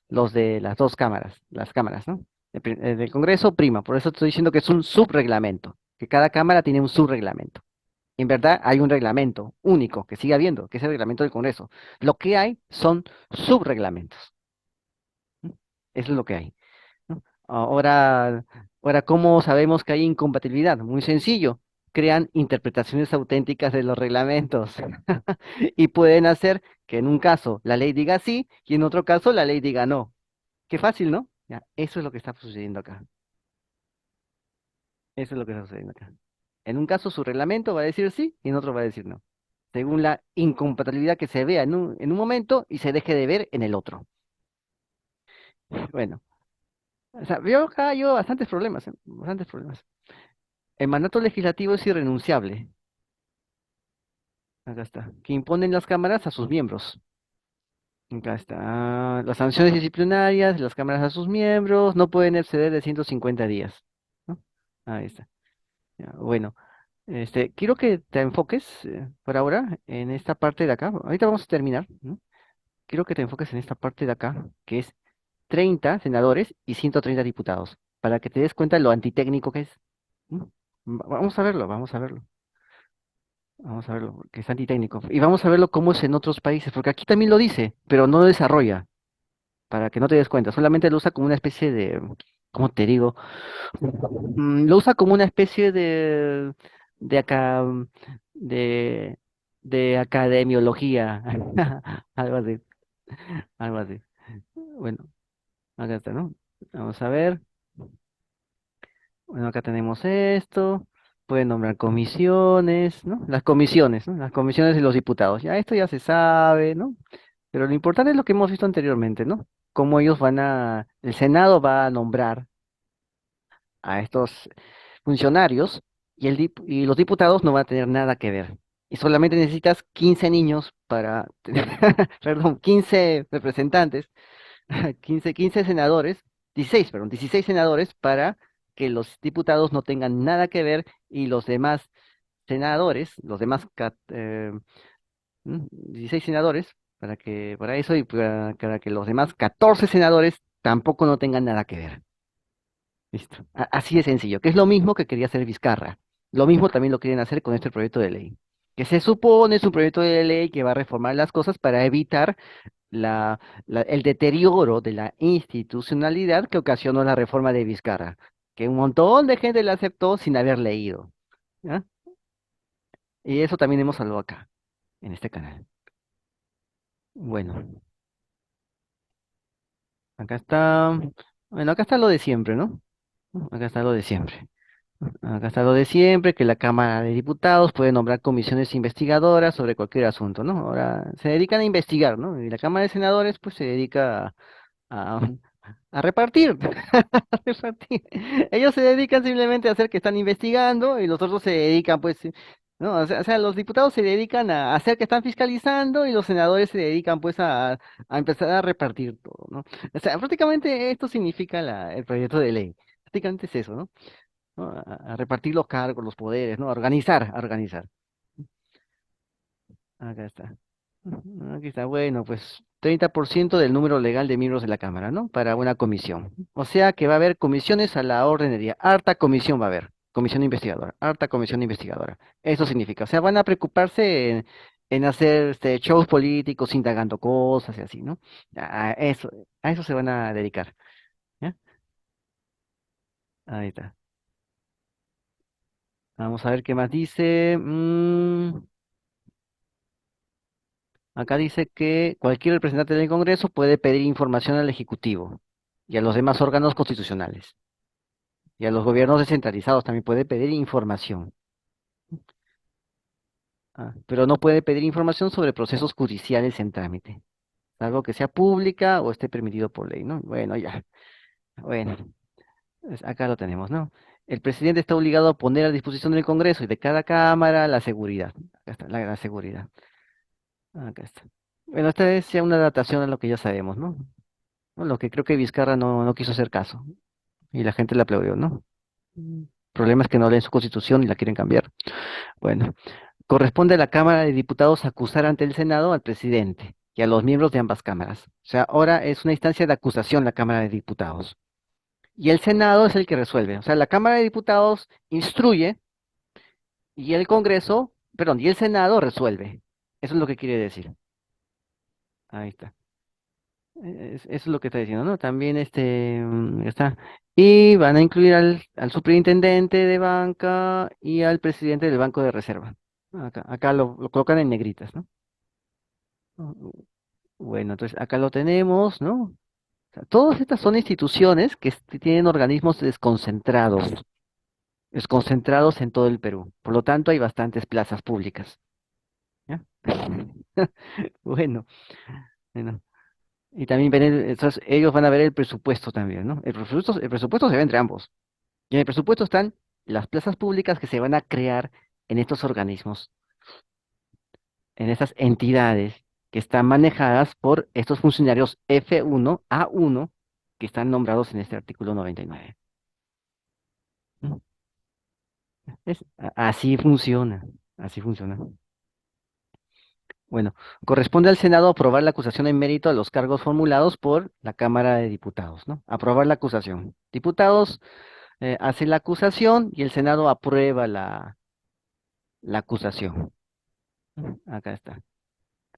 los de las dos cámaras, las cámaras, ¿no? El del Congreso prima, por eso estoy diciendo que es un subreglamento, que cada cámara tiene un subreglamento. En verdad hay un reglamento único que sigue habiendo, que es el reglamento del Congreso. Lo que hay son subreglamentos. ¿No? Eso es lo que hay. ¿No? Ahora, ¿cómo sabemos que hay incompatibilidad? Muy sencillo. Crean interpretaciones auténticas de los reglamentos y pueden hacer que en un caso la ley diga sí y en otro caso la ley diga no. Qué fácil, ¿no? Ya, eso es lo que está sucediendo acá. Eso es lo que está sucediendo acá. En un caso su reglamento va a decir sí y en otro va a decir no, según la incompatibilidad que se vea en un momento y se deje de ver en el otro. Bueno, o sea, veo acá yo bastantes problemas, bastantes problemas. El mandato legislativo es irrenunciable. Acá está. Que imponen las cámaras a sus miembros. Acá está. Las sanciones disciplinarias de las cámaras a sus miembros no pueden exceder de 150 días. ¿No? Ahí está. Ya, bueno, quiero que te enfoques por ahora en esta parte de acá. Ahorita vamos a terminar, ¿no? Quiero que te enfoques en esta parte de acá, que es 30 senadores y 130 diputados, para que te des cuenta de lo antitécnico que es. ¿No? Vamos a verlo, vamos a verlo. Vamos a verlo, porque es antitécnico. Y vamos a verlo cómo es en otros países, porque aquí también lo dice, pero no lo desarrolla, para que no te des cuenta. Solamente lo usa como una especie de, ¿cómo te digo? Lo usa como una especie de acá, de, de academiología, algo así, algo así. Bueno, acá está, ¿no? Vamos a ver. Bueno, acá tenemos esto. Pueden nombrar comisiones, ¿no? Las comisiones, ¿no? Las comisiones de los diputados. Ya esto ya se sabe, ¿no? Pero lo importante es lo que hemos visto anteriormente, ¿no? Cómo ellos el Senado va a nombrar a estos funcionarios y, y los diputados no van a tener nada que ver. Y solamente necesitas 15 niños para, perdón, 15 representantes, 15 senadores, 16 perdón, 16 senadores para que los diputados no tengan nada que ver y los demás senadores, los demás 16 senadores, para eso y para que los demás 14 senadores tampoco no tengan nada que ver. Listo. Así de sencillo, que es lo mismo que quería hacer Vizcarra. Lo mismo también lo quieren hacer con este proyecto de ley, que se supone es un proyecto de ley que va a reformar las cosas para evitar el deterioro de la institucionalidad que ocasionó la reforma de Vizcarra, que un montón de gente la aceptó sin haber leído. ¿Ya? Y eso también hemos hablado acá, en este canal. Bueno, acá está, bueno, acá está lo de siempre, ¿no? Acá está lo de siempre. Acá está lo de siempre, que la Cámara de Diputados puede nombrar comisiones investigadoras sobre cualquier asunto, ¿no? Ahora se dedican a investigar, ¿no? Y la Cámara de Senadores, pues se dedica a, a repartir, a repartir. Ellos se dedican simplemente a hacer que están investigando y los otros se dedican, pues, sí, ¿no? O sea, los diputados se dedican a hacer que están fiscalizando y los senadores se dedican, pues, a empezar a repartir todo, ¿no? O sea, prácticamente esto significa el proyecto de ley. Prácticamente es eso, ¿no? ¿No? A repartir los cargos, los poderes, ¿no? A organizar. Acá está. Aquí está, bueno, pues 30% del número legal de miembros de la Cámara, ¿no? Para una comisión. O sea que va a haber comisiones a la orden del día. Harta comisión va a haber. Comisión investigadora. Harta comisión investigadora. Eso significa. O sea, van a preocuparse en hacer shows políticos, indagando cosas y así, ¿no? A eso se van a dedicar. ¿Ya? Ahí está. Vamos a ver qué más dice. Acá dice que cualquier representante del Congreso puede pedir información al Ejecutivo y a los demás órganos constitucionales. Y a los gobiernos descentralizados también puede pedir información. Pero no puede pedir información sobre procesos judiciales en trámite, algo que sea pública o esté permitido por ley, ¿no? Bueno, ya. Bueno, acá lo tenemos, ¿no? El presidente está obligado a poner a disposición del Congreso y de cada cámara la seguridad. Acá está, la seguridad. Acá está. Bueno, esta es ya una adaptación a lo que ya sabemos, ¿no? ¿No? Lo que creo que Vizcarra no quiso hacer caso y la gente le aplaudió, ¿no? El problema es que no leen su constitución y la quieren cambiar. Bueno, corresponde a la Cámara de Diputados acusar ante el Senado al presidente y a los miembros de ambas cámaras. O sea, ahora es una instancia de acusación la Cámara de Diputados. Y el Senado es el que resuelve. O sea, la Cámara de Diputados instruye y el Congreso, perdón, y el Senado resuelve. Eso es lo que quiere decir. Ahí está. Eso es lo que está diciendo, ¿no? También está. Y van a incluir al superintendente de banca y al presidente del Banco de Reserva. Acá lo colocan en negritas, ¿no? Bueno, entonces acá lo tenemos, ¿no? O sea, todas estas son instituciones que tienen organismos desconcentrados en todo el Perú. Por lo tanto, hay bastantes plazas públicas. ¿Ya? Bueno, bueno. Y también entonces, ellos van a ver el presupuesto también, ¿no? El presupuesto se ve entre ambos. Y en el presupuesto están las plazas públicas que se van a crear en estos organismos, en estas entidades que están manejadas por estos funcionarios F1 A1 que están nombrados en este artículo 99. ¿Mm? Así funciona, así funciona. Bueno, corresponde al Senado aprobar la acusación en mérito a los cargos formulados por la Cámara de Diputados, ¿no? Aprobar la acusación. Diputados hacen la acusación y el Senado aprueba la acusación. Acá está.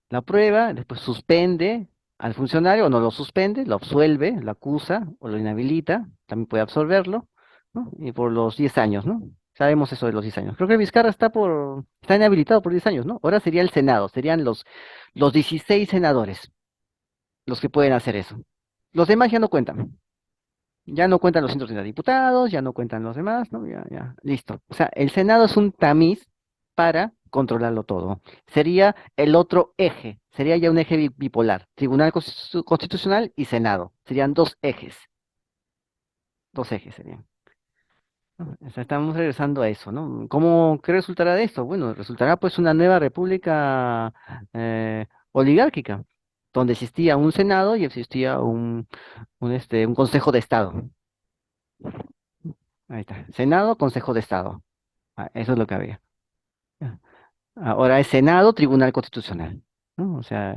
La prueba, después suspende al funcionario o no lo suspende, lo absuelve, lo acusa o lo inhabilita, también puede absolverlo, ¿no? Y por los 10 años, ¿no? Sabemos eso de los 10 años. Creo que Vizcarra está inhabilitado por 10 años, ¿no? Ahora sería el Senado, serían los 16 senadores los que pueden hacer eso. Los demás ya no cuentan. Ya no cuentan los 130 diputados, ya no cuentan los demás, ¿no? Ya, ya, listo. O sea, el Senado es un tamiz para controlarlo todo. Sería el otro eje, sería ya un eje bipolar, Tribunal Constitucional y Senado. Serían dos ejes serían. ¿No? O sea, estamos regresando a eso, ¿no? ¿Qué resultará de esto? Bueno, resultará pues una nueva república oligárquica, donde existía un Senado y existía un Consejo de Estado. Ahí está. Senado, Consejo de Estado. Eso es lo que había. Ya. Ahora es Senado, Tribunal Constitucional. ¿No? O sea,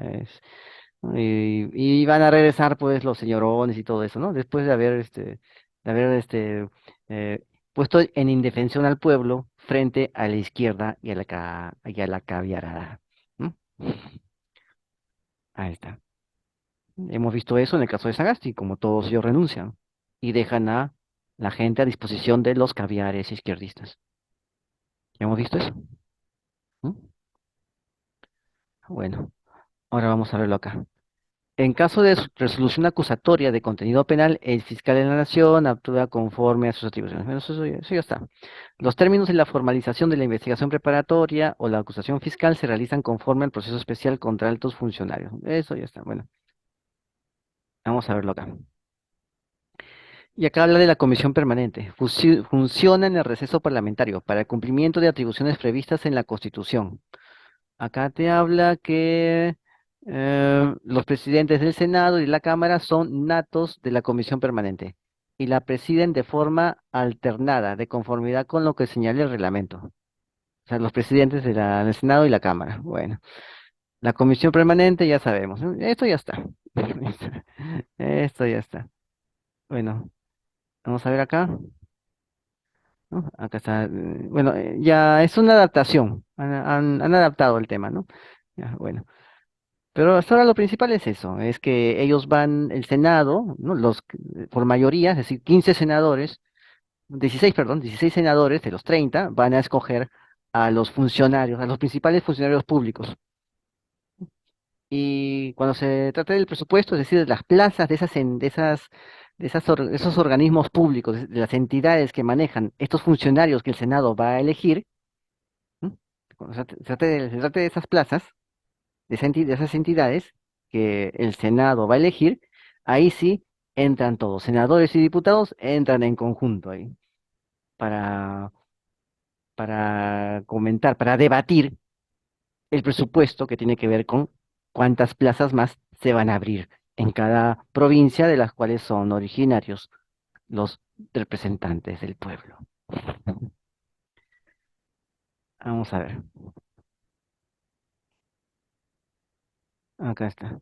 y van a regresar pues los señorones y todo eso, ¿no? Después de haber eh, puesto en indefensión al pueblo frente a la izquierda y a la caviarada. ¿No? Ahí está. Hemos visto eso en el caso de Sagasti, como todos ellos renuncian y dejan a la gente a disposición de los caviares izquierdistas. ¿Ya hemos visto eso? ¿No? Bueno, ahora vamos a verlo acá. En caso de resolución acusatoria de contenido penal, el fiscal de la Nación actúa conforme a sus atribuciones. Bueno, eso ya está. Los términos de la formalización de la investigación preparatoria o la acusación fiscal se realizan conforme al proceso especial contra altos funcionarios. Eso ya está. Bueno, vamos a verlo acá. Y acá habla de la comisión permanente. Funciona en el receso parlamentario para el cumplimiento de atribuciones previstas en la Constitución. Acá te habla que los presidentes del Senado y la Cámara son natos de la Comisión Permanente y la presiden de forma alternada, de conformidad con lo que señala el reglamento. O sea, los presidentes del Senado y la Cámara. Bueno, la Comisión Permanente ya sabemos, ¿no? Esto ya está. Esto ya está. Bueno, vamos a ver acá. ¿No? Acá está. Bueno, ya es una adaptación. Han adaptado el tema, ¿no? Ya, bueno. Pero hasta ahora lo principal es eso, es que ellos el Senado, ¿no? Por mayoría, es decir, 15 senadores, 16, perdón, 16 senadores de los 30 van a escoger a los funcionarios, a los principales funcionarios públicos. Y cuando se trata del presupuesto, es decir, de las plazas de esos organismos públicos, de las entidades que manejan estos funcionarios que el Senado va a elegir, ¿no? Cuando se trate de esas plazas, de esas entidades que el Senado va a elegir, ahí sí entran todos, senadores y diputados entran en conjunto ahí para, para comentar, para debatir el presupuesto que tiene que ver con cuántas plazas más se van a abrir en cada provincia de las cuales son originarios los representantes del pueblo. Vamos a ver, acá está.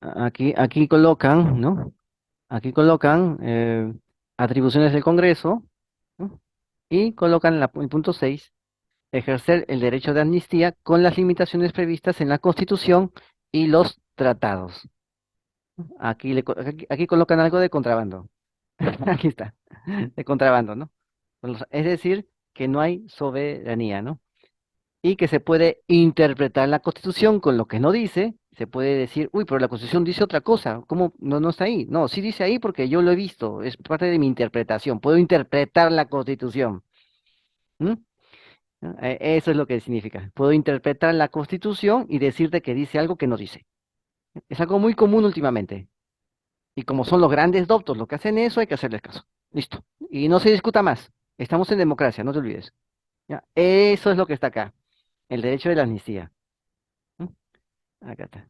Aquí colocan, ¿no? Aquí colocan atribuciones del Congreso, ¿no? Y colocan el punto 6, ejercer el derecho de amnistía con las limitaciones previstas en la Constitución y los tratados. Aquí colocan algo de contrabando. Aquí está, de contrabando, ¿no? Es decir, que no hay soberanía, ¿no? Y que se puede interpretar la Constitución con lo que no dice Se puede decir, uy, pero la Constitución dice otra cosa, ¿cómo no está ahí? No, sí dice ahí porque yo lo he visto, es parte de mi interpretación, puedo interpretar la Constitución. ¿M? Eso es lo que significa. Puedo interpretar la Constitución y decirte que dice algo que no dice. Es algo muy común últimamente. Y como son los grandes doctos los que hacen eso, hay que hacerles caso. Listo. Y no se discuta más. Estamos en democracia, no te olvides. ¿Ya? Eso es lo que está acá. El derecho de la amnistía. ¿M? Acá está.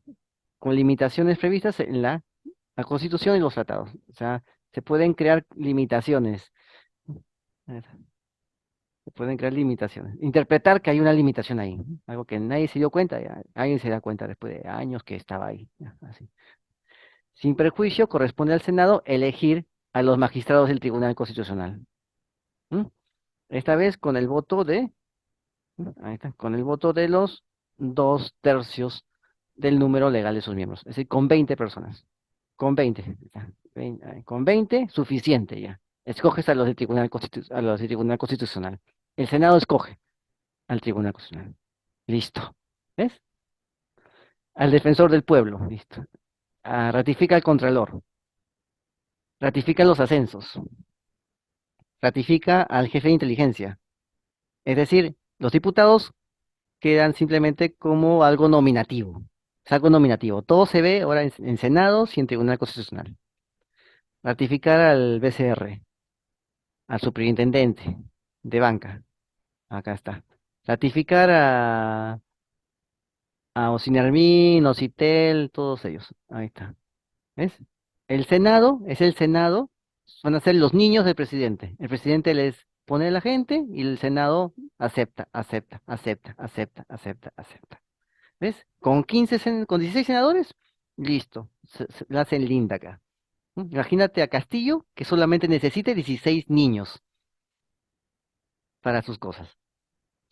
Con limitaciones previstas en la Constitución y los tratados. O sea, se pueden crear limitaciones. Se pueden crear limitaciones. Interpretar que hay una limitación ahí. Algo que nadie se dio cuenta, ya, alguien se da cuenta después de años que estaba ahí. Ya, así. Sin perjuicio, corresponde al Senado elegir a los magistrados del Tribunal Constitucional. ¿Mm? Esta vez con el voto de, ahí está, con el voto de los 2/3 del número legal de sus miembros. Es decir, con 20 personas. Con 20. Ya, con 20, suficiente ya. Escoges a los del a los del Tribunal Constitucional. El Senado escoge al Tribunal Constitucional. Listo. ¿Ves? Al defensor del pueblo. Listo. Ah, ratifica al Contralor. Ratifica los ascensos. Ratifica al jefe de inteligencia. Es decir, los diputados quedan simplemente como algo nominativo. Es algo nominativo. Todo se ve ahora en Senados y en Tribunal Constitucional. Ratificar al BCR, al superintendente de banca. Acá está. Ratificar a Ocinermin, Ocitel, todos ellos. Ahí está. ¿Ves? El Senado es el Senado, van a ser los niños del presidente. El presidente les pone a la gente y el Senado acepta, acepta, acepta, acepta, acepta, acepta. ¿Ves? Con 16 senadores, listo, la hacen linda acá. ¿Mm? Imagínate a Castillo, que solamente necesita 16 niños para sus cosas.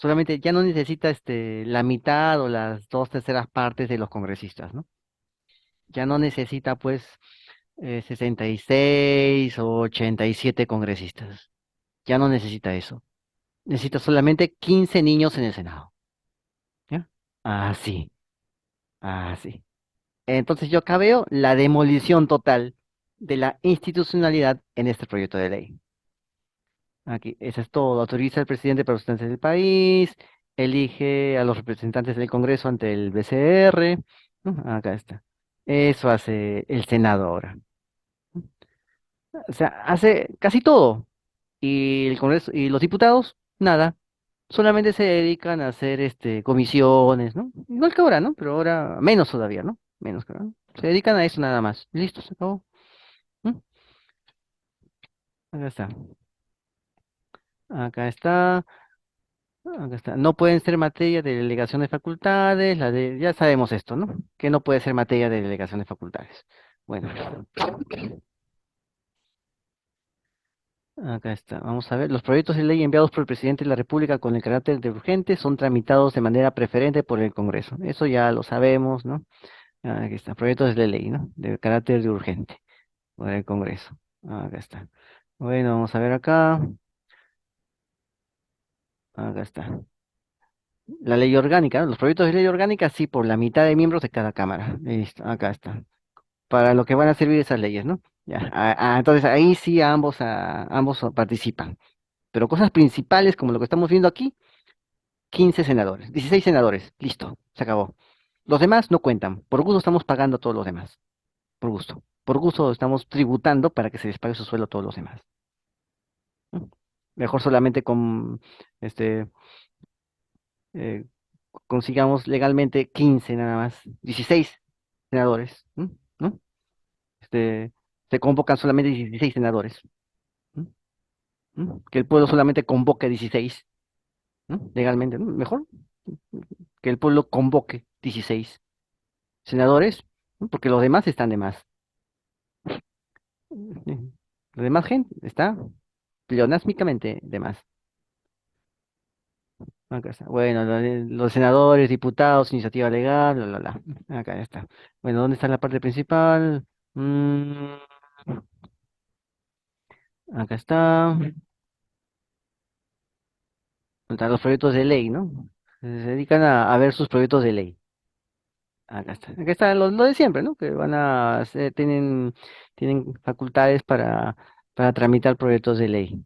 Solamente ya no necesita la mitad o las 2/3 partes de los congresistas, ¿no? Ya no necesita, pues, 66 o 87 congresistas. Ya no necesita eso. Necesita solamente 15 niños en el Senado. ¿Ya? Así, así. Entonces yo acá veo la demolición total de la institucionalidad en este proyecto de ley. Aquí, eso es todo. Autoriza al presidente para los representantes del país, elige a los representantes del Congreso ante el BCR. ¿No? Acá está. Eso hace el Senado ahora. O sea, hace casi todo. Y el Congreso y los diputados, nada. Solamente se dedican a hacer comisiones, ¿no? Igual que ahora, ¿no? Pero ahora menos todavía, ¿no? Menos que ahora, ¿no? Se dedican a eso nada más. Listo, se acabó. ¿Mm? Acá está. Acá está. Acá está. No pueden ser materia de delegación de facultades, ya sabemos esto, ¿no? Que no puede ser materia de delegación de facultades. Bueno, acá está. Vamos a ver. Los proyectos de ley enviados por el presidente de la República con el carácter de urgente son tramitados de manera preferente por el Congreso. Eso ya lo sabemos, ¿no? Aquí está. Proyectos de ley, ¿no? De carácter de urgente por el Congreso. Acá está. Bueno, vamos a ver acá. Acá está. La ley orgánica, ¿no? Los proyectos de ley orgánica, sí, por la mitad de miembros de cada cámara. Listo, acá está. Para lo que van a servir esas leyes, ¿no? Ya, entonces ahí sí ambos participan. Pero cosas principales, como lo que estamos viendo aquí, 15 senadores, 16 senadores, listo, se acabó. Los demás no cuentan. Por gusto estamos pagando a todos los demás. Por gusto. Por gusto estamos tributando para que se les pague su sueldo a todos los demás. ¿No? Mejor solamente con este eh, consigamos legalmente 15 nada más, 16 senadores, ¿no? ¿No? Este, se convocan solamente 16 senadores. ¿No? ¿No? Que el pueblo solamente convoque 16, ¿no? Legalmente, ¿no? Mejor que el pueblo convoque 16 senadores, ¿no? Porque los demás están de más. La demás gente está pleonásmicamente de más. Acá está. Bueno, los senadores, diputados, iniciativa legal, bla, bla, bla. Acá está. Bueno, ¿dónde está la parte principal? Mm, acá está. Están los proyectos de ley, ¿no? Se dedican a ver sus proyectos de ley. Acá está lo de siempre, ¿no? Que tienen facultades para tramitar proyectos de ley.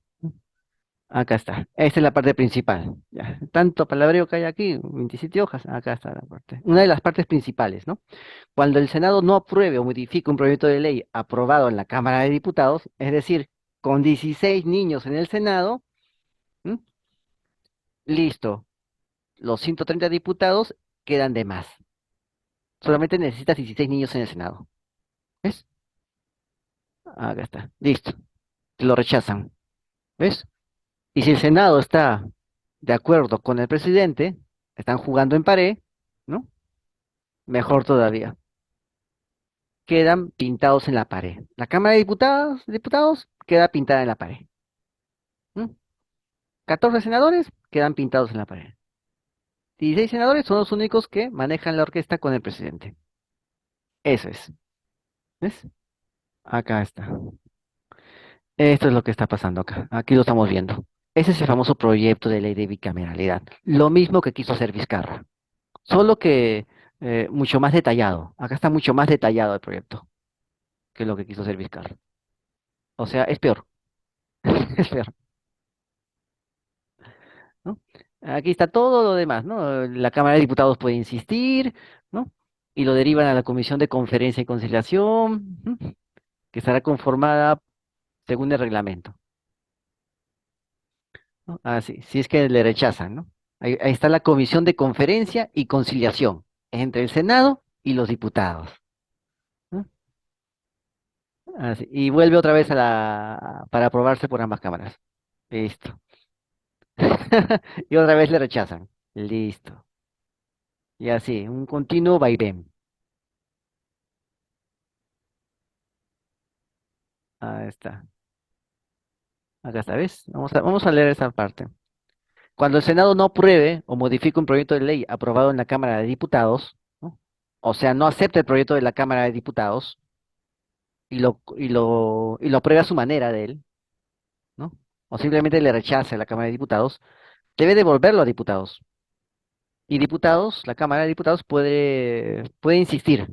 Acá está. Esta es la parte principal. Ya. Tanto palabreo que hay aquí, 27 hojas. Acá está la parte. Una de las partes principales, ¿no? Cuando el Senado no apruebe o modifique un proyecto de ley aprobado en la Cámara de Diputados, es decir, con 16 niños en el Senado, ¿m? Listo. Los 130 diputados quedan de más. Solamente necesitas 16 niños en el Senado. ¿Ves? Acá está. Listo. Te lo rechazan. ¿Ves? Y si el Senado está de acuerdo con el presidente, están jugando en pared, ¿no? Mejor todavía. Quedan pintados en la pared. La Cámara de Diputados queda pintada en la pared. ¿M? 14 senadores quedan pintados en la pared. 16 senadores son los únicos que manejan la orquesta con el presidente. Eso es. ¿Ves? Acá está. Esto es lo que está pasando acá. Aquí lo estamos viendo. Ese es el famoso proyecto de ley de bicameralidad. Lo mismo que quiso hacer Vizcarra. Solo que mucho más detallado. Acá está mucho más detallado el proyecto que lo que quiso hacer Vizcarra. O sea, es peor. Es peor, ¿no? Aquí está todo lo demás, ¿no? La Cámara de Diputados puede insistir, ¿no? Y lo derivan a la Comisión de Conferencia y Conciliación, ¿no? Que estará conformada según el reglamento, ¿no? Ah, sí, si es que le rechazan, ¿no? Ahí está la Comisión de Conferencia y Conciliación entre el Senado y los diputados, ¿no? Ah, sí, y vuelve otra vez para aprobarse por ambas cámaras. Listo. Y otra vez le rechazan. Listo. Y así, un continuo vaivén. Ahí está. Acá está, ¿ves? Vamos a leer esa parte. Cuando el Senado no apruebe o modifique un proyecto de ley aprobado en la Cámara de Diputados, ¿no? O sea, no acepte el proyecto de la Cámara de Diputados y lo apruebe a su manera de él, ¿no? O simplemente le rechace a la Cámara de Diputados, debe devolverlo a diputados. Y diputados, la Cámara de Diputados puede insistir,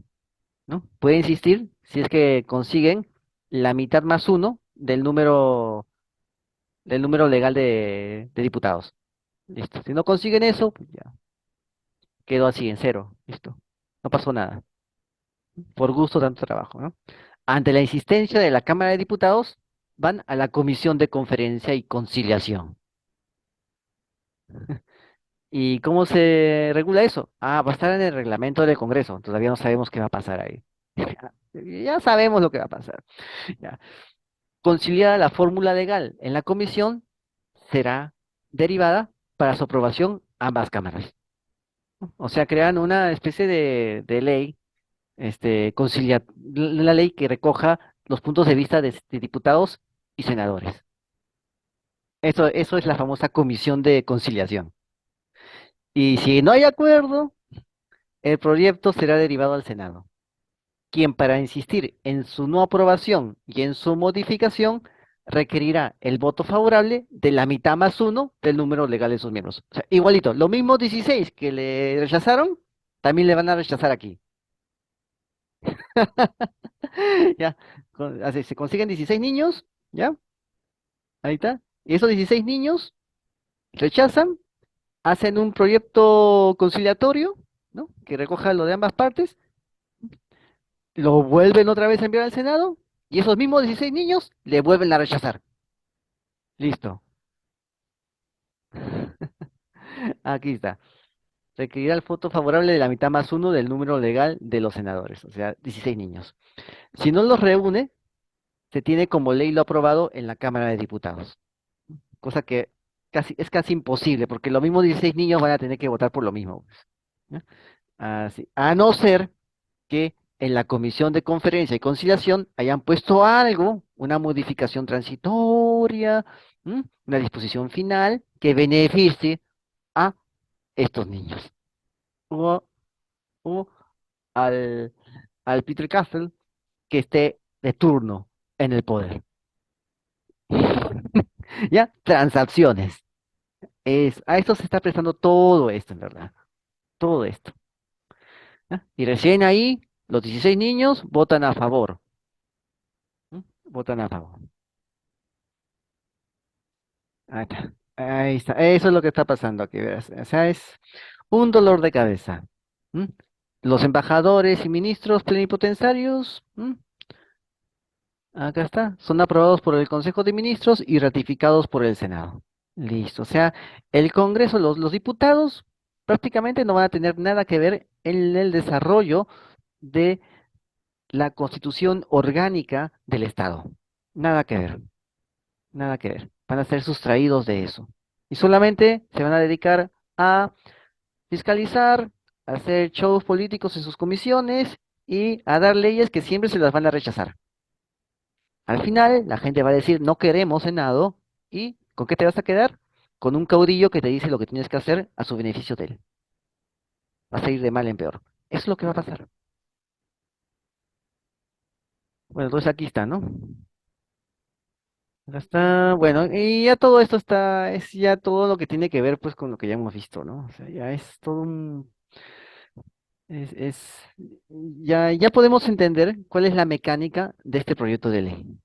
¿no? Puede insistir si es que consiguen la mitad más uno del número legal de diputados. Listo. Si no consiguen eso, pues ya quedó así en cero. Listo. No pasó nada. Por gusto, tanto trabajo, ¿no? Ante la insistencia de la Cámara de Diputados, van a la Comisión de Conferencia y Conciliación. ¿Y cómo se regula eso? Ah, va a estar en el reglamento del Congreso. Todavía no sabemos qué va a pasar ahí. Ya sabemos lo que va a pasar. Ya. Conciliada la fórmula legal en la comisión, será derivada para su aprobación a ambas cámaras. O sea, crean una especie de ley, la ley que recoja los puntos de vista de diputados y senadores. Eso es la famosa comisión de conciliación. Y si no hay acuerdo, el proyecto será derivado al Senado, quien para insistir en su no aprobación y en su modificación requerirá el voto favorable de la mitad más uno del número legal de sus miembros. O sea, igualito, lo mismo 16 que le rechazaron, también le van a rechazar aquí. Ya, así, se consiguen 16 niños, ¿ya? Ahí está. Y esos 16 niños rechazan, hacen un proyecto conciliatorio, ¿no? Que recoja lo de ambas partes, lo vuelven otra vez a enviar al Senado y esos mismos 16 niños le vuelven a rechazar. Listo. Aquí está. Requerirá el voto favorable de la mitad más uno del número legal de los senadores, o sea, 16 niños. Si no los reúne, se tiene como ley lo aprobado en la Cámara de Diputados, cosa que es casi imposible, porque los mismos 16 niños van a tener que votar por lo mismo, pues, ¿ya? Así. A no ser que en la Comisión de Conferencia y Conciliación hayan puesto algo, una modificación transitoria, una disposición final que beneficie a estos niños o, o al Peter Castle que esté de turno en el poder. ¿Ya? Transacciones. A esto se está prestando todo esto, en verdad. Todo esto. ¿Ah? Y recién ahí, los 16 niños votan a favor. ¿Mm? Votan a favor. Ahí está. Ahí está. Eso es lo que está pasando aquí, ¿ves? O sea, es un dolor de cabeza. ¿Mm? Los embajadores y ministros plenipotenciarios, acá está, son aprobados por el Consejo de Ministros y ratificados por el Senado. Listo. O sea, el Congreso, los diputados prácticamente no van a tener nada que ver en el desarrollo de la constitución orgánica del Estado. Nada que ver, nada que ver. Van a ser sustraídos de eso. Y solamente se van a dedicar a fiscalizar, a hacer shows políticos en sus comisiones y a dar leyes que siempre se las van a rechazar. Al final, la gente va a decir, no queremos Senado, y ¿con qué te vas a quedar? Con un caudillo que te dice lo que tienes que hacer a su beneficio de él. Vas a ir de mal en peor. Eso es lo que va a pasar. Bueno, entonces aquí está, ¿no? Acá está, bueno, y ya todo esto está, es ya todo lo que tiene que ver pues con lo que ya hemos visto, ¿no? O sea, ya es todo un, es, ya podemos entender cuál es la mecánica de este proyecto de ley.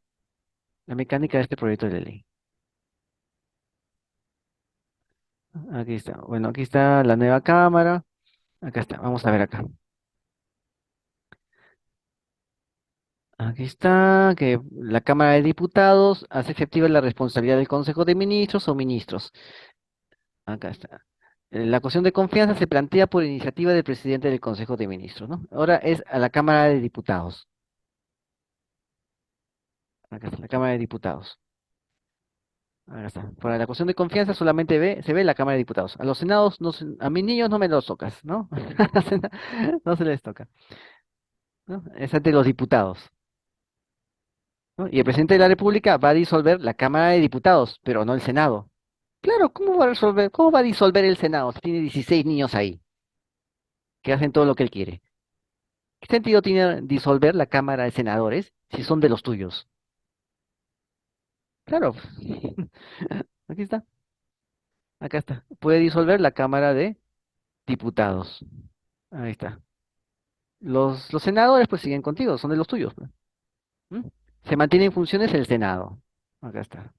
La mecánica de este proyecto de ley. Aquí está. Bueno, aquí está la nueva cámara. Acá está. Vamos a ver acá. Aquí está que la Cámara de Diputados hace efectiva la responsabilidad del Consejo de Ministros o ministros. Acá está. La cuestión de confianza se plantea por iniciativa del presidente del Consejo de Ministros, ¿no? Ahora es a la Cámara de Diputados. Acá está, la Cámara de Diputados. Acá está. Para la cuestión de confianza solamente se ve la Cámara de Diputados. A los senados, a mis niños no me los tocas, ¿no? No se les toca, ¿no? Es ante los diputados, ¿no? Y el presidente de la República va a disolver la Cámara de Diputados, pero no el Senado. Claro, ¿cómo va a resolver, cómo va a disolver el Senado si tiene 16 niños ahí que hacen todo lo que él quiere? ¿Qué sentido tiene disolver la Cámara de Senadores si son de los tuyos? Claro, aquí está, acá está. Puede disolver la Cámara de Diputados. Ahí está. Los senadores pues siguen contigo, son de los tuyos, pues. ¿Mm? Se mantiene en funciones el Senado. Acá está.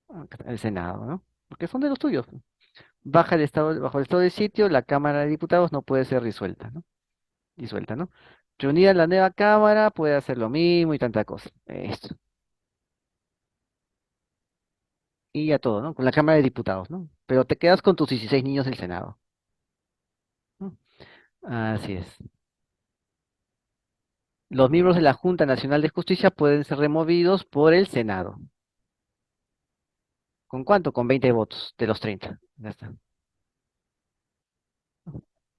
Acá está, el Senado, ¿no? Porque son de los tuyos, pues. Bajo el estado de sitio, la Cámara de Diputados no puede ser disuelta, ¿no? Disuelta, ¿no? Reunida la nueva Cámara puede hacer lo mismo y tanta cosa. Esto. Y ya todo, ¿no? Con la Cámara de Diputados, ¿no? Pero te quedas con tus 16 niños del Senado, ¿no? Así es. Los miembros de la Junta Nacional de Justicia pueden ser removidos por el Senado. ¿Con cuánto? Con 20 votos de los 30. Ya está.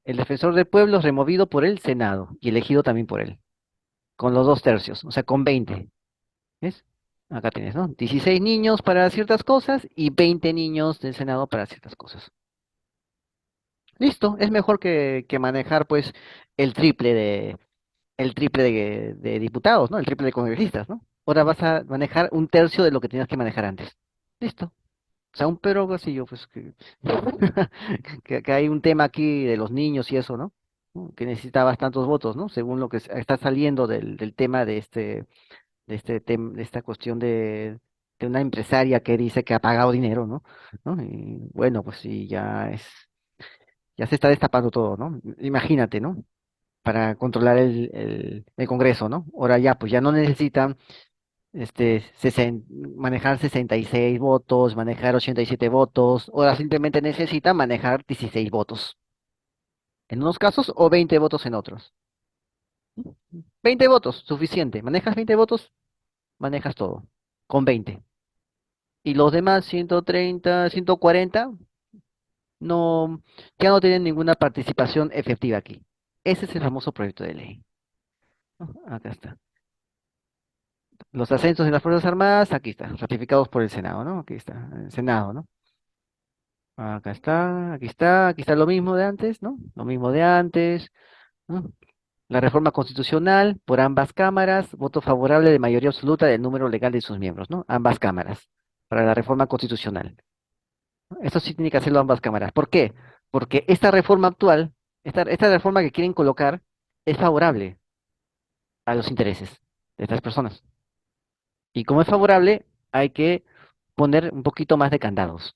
El defensor del pueblo es removido por el Senado y elegido también por él, con los 2 tercios, o sea, con 20. ¿Ves? Acá tienes, ¿no? 16 niños para ciertas cosas y 20 niños del Senado para ciertas cosas. Listo, es mejor que manejar pues el triple de, el triple de diputados, ¿no? El triple de congresistas, ¿no? Ahora vas a manejar un tercio de lo que tenías que manejar antes. Listo. O sea, un pero así yo, pues que hay un tema aquí de los niños y eso, ¿no? ¿No? Que necesitabas tantos votos, ¿no? Según lo que está saliendo del tema de esta cuestión de una empresaria que dice que ha pagado dinero, ¿no? ¿No? Y bueno, pues sí, ya se está destapando todo, ¿no? Imagínate, ¿no? Para controlar el Congreso, ¿no? Ahora ya, pues ya no necesitan manejar 66 votos, manejar 87 votos, ahora simplemente necesitan manejar 16 votos en unos casos o 20 votos en otros. 20 votos, suficiente. Manejas 20 votos, manejas todo, con 20. Y los demás 130, 140, no, ya no tienen ninguna participación efectiva aquí. Ese es el famoso proyecto de ley. Acá está. Los ascensos en las Fuerzas Armadas, aquí está, ratificados por el Senado, ¿no? Aquí está, el Senado, ¿no? Acá está, aquí está, aquí está lo mismo de antes, ¿no? Lo mismo de antes, ¿no? La reforma constitucional por ambas cámaras, voto favorable de mayoría absoluta del número legal de sus miembros, ¿no? Ambas cámaras, para la reforma constitucional. Eso sí tiene que hacerlo ambas cámaras. ¿Por qué? Porque esta reforma actual, esta reforma que quieren colocar, es favorable a los intereses de estas personas. Y como es favorable, hay que poner un poquito más de candados,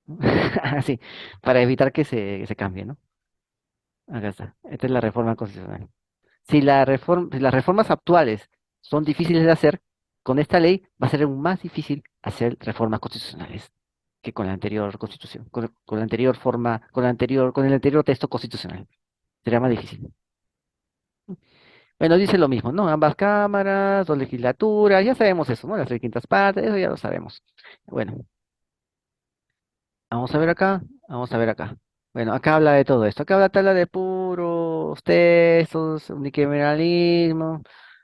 ¿no? Así, para evitar que se cambie, ¿no? Acá está. Esta es la reforma constitucional. Si las reformas actuales son difíciles de hacer, con esta ley va a ser aún más difícil hacer reformas constitucionales que con la anterior constitución, con la anterior forma, con el anterior texto constitucional. Será más difícil. Bueno, dice lo mismo, ¿no? Ambas cámaras, dos legislaturas, ya sabemos eso, ¿no? Las tres quintas partes, eso ya lo sabemos. Bueno, vamos a ver acá, vamos a ver acá. Bueno, acá habla de todo esto. Acá habla de puros textos, unicameralismo,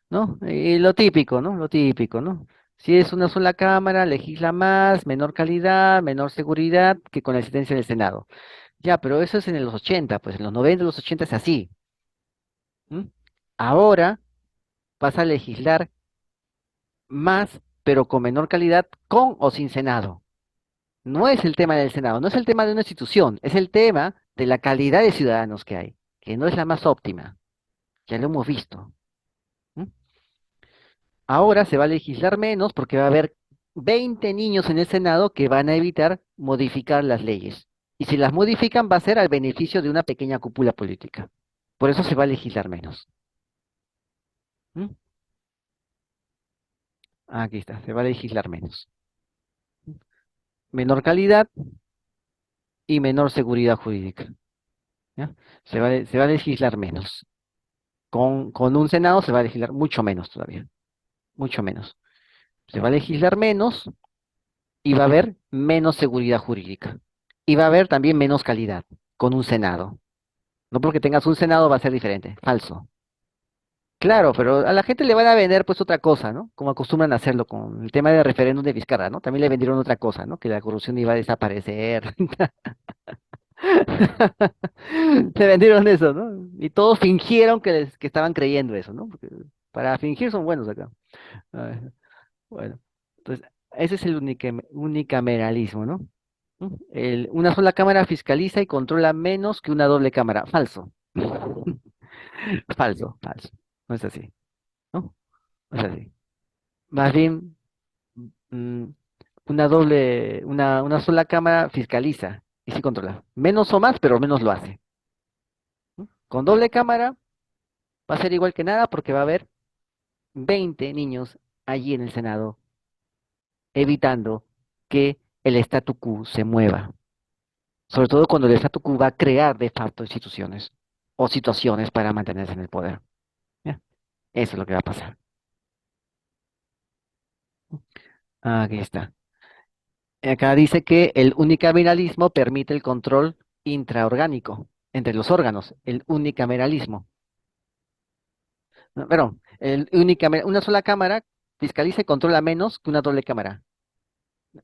¿no? Y lo típico, ¿no? Lo típico, ¿no? Si es una sola cámara, legisla más, menor calidad, menor seguridad que con la existencia del Senado. Ya, pero eso es en los 80, pues en los 90, los 80 es así. ¿M? Ahora vas a legislar más, pero con menor calidad, con o sin Senado. No es el tema del Senado, no es el tema de una institución, es el tema de la calidad de ciudadanos que hay, que no es la más óptima, ya lo hemos visto. ¿M? Ahora se va a legislar menos porque va a haber 20 niños en el Senado que van a evitar modificar las leyes. Y si las modifican va a ser al beneficio de una pequeña cúpula política. Por eso se va a legislar menos. ¿M? Aquí está, se va a legislar menos. Menor calidad y menor seguridad jurídica. ¿Ya? Se va a legislar menos. Con un Senado se va a legislar mucho menos todavía, mucho menos. Se va a legislar menos y va a haber menos seguridad jurídica. Y va a haber también menos calidad con un Senado. No porque tengas un Senado va a ser diferente, falso. Claro, pero a la gente le van a vender pues otra cosa, ¿no? Como acostumbran a hacerlo con el tema del referéndum de Vizcarra, ¿no? También le vendieron otra cosa, ¿no? Que la corrupción iba a desaparecer. Se vendieron eso, ¿no? Y todos fingieron que estaban creyendo eso, ¿no? Porque para fingir son buenos acá. Ay, bueno, entonces, ese es el unicameralismo, ¿no? Una sola cámara fiscaliza y controla menos que una doble cámara. Falso. Falso, falso. No es así, ¿no? No es así. Más bien, mm, una sola cámara fiscaliza y sí controla. Menos o más, pero menos lo hace. ¿No? Con doble cámara va a ser igual que nada porque va a haber 20 niños allí en el Senado evitando que el statu quo se mueva. Sobre todo cuando el statu quo va a crear de facto instituciones o situaciones para mantenerse en el poder. ¿Ya? Eso es lo que va a pasar. Aquí está. Acá dice que el unicameralismo permite el control intraorgánico entre los órganos. El unicameralismo. No, perdón, una sola cámara fiscaliza y controla menos que una doble cámara.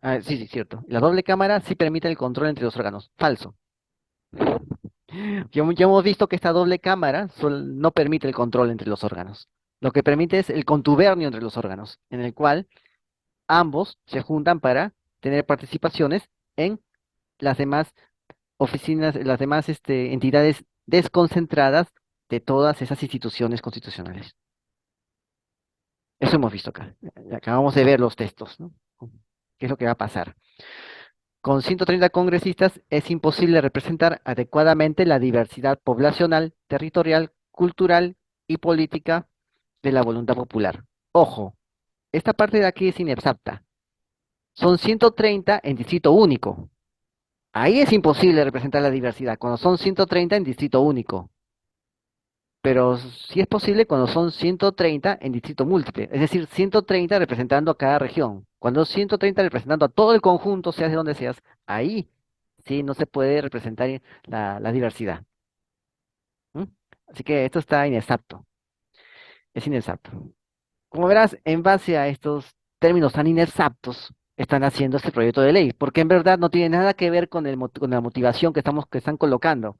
Ah, sí, sí, cierto. La doble cámara sí permite el control entre los órganos. Falso. Ya hemos visto que esta doble cámara no permite el control entre los órganos. Lo que permite es el contubernio entre los órganos, en el cual ambos se juntan para tener participaciones en las demás oficinas, las demás entidades desconcentradas de todas esas instituciones constitucionales. Eso hemos visto acá. Acabamos de ver los textos, ¿no? ¿Qué es lo que va a pasar? Con 130 congresistas es imposible representar adecuadamente la diversidad poblacional, territorial, cultural y política de la voluntad popular. Ojo, esta parte de aquí es inexacta. Son 130 en distrito único. Ahí es imposible representar la diversidad, cuando son 130 en distrito único. Pero sí es posible cuando son 130 en distrito múltiple, es decir, 130 representando a cada región. Cuando 130 representando a todo el conjunto, seas de donde seas, ahí sí no se puede representar la diversidad. ¿M? Así que esto está inexacto, es inexacto. Como verás, en base a estos términos tan inexactos, están haciendo este proyecto de ley, porque en verdad no tiene nada que ver con con la motivación que están colocando.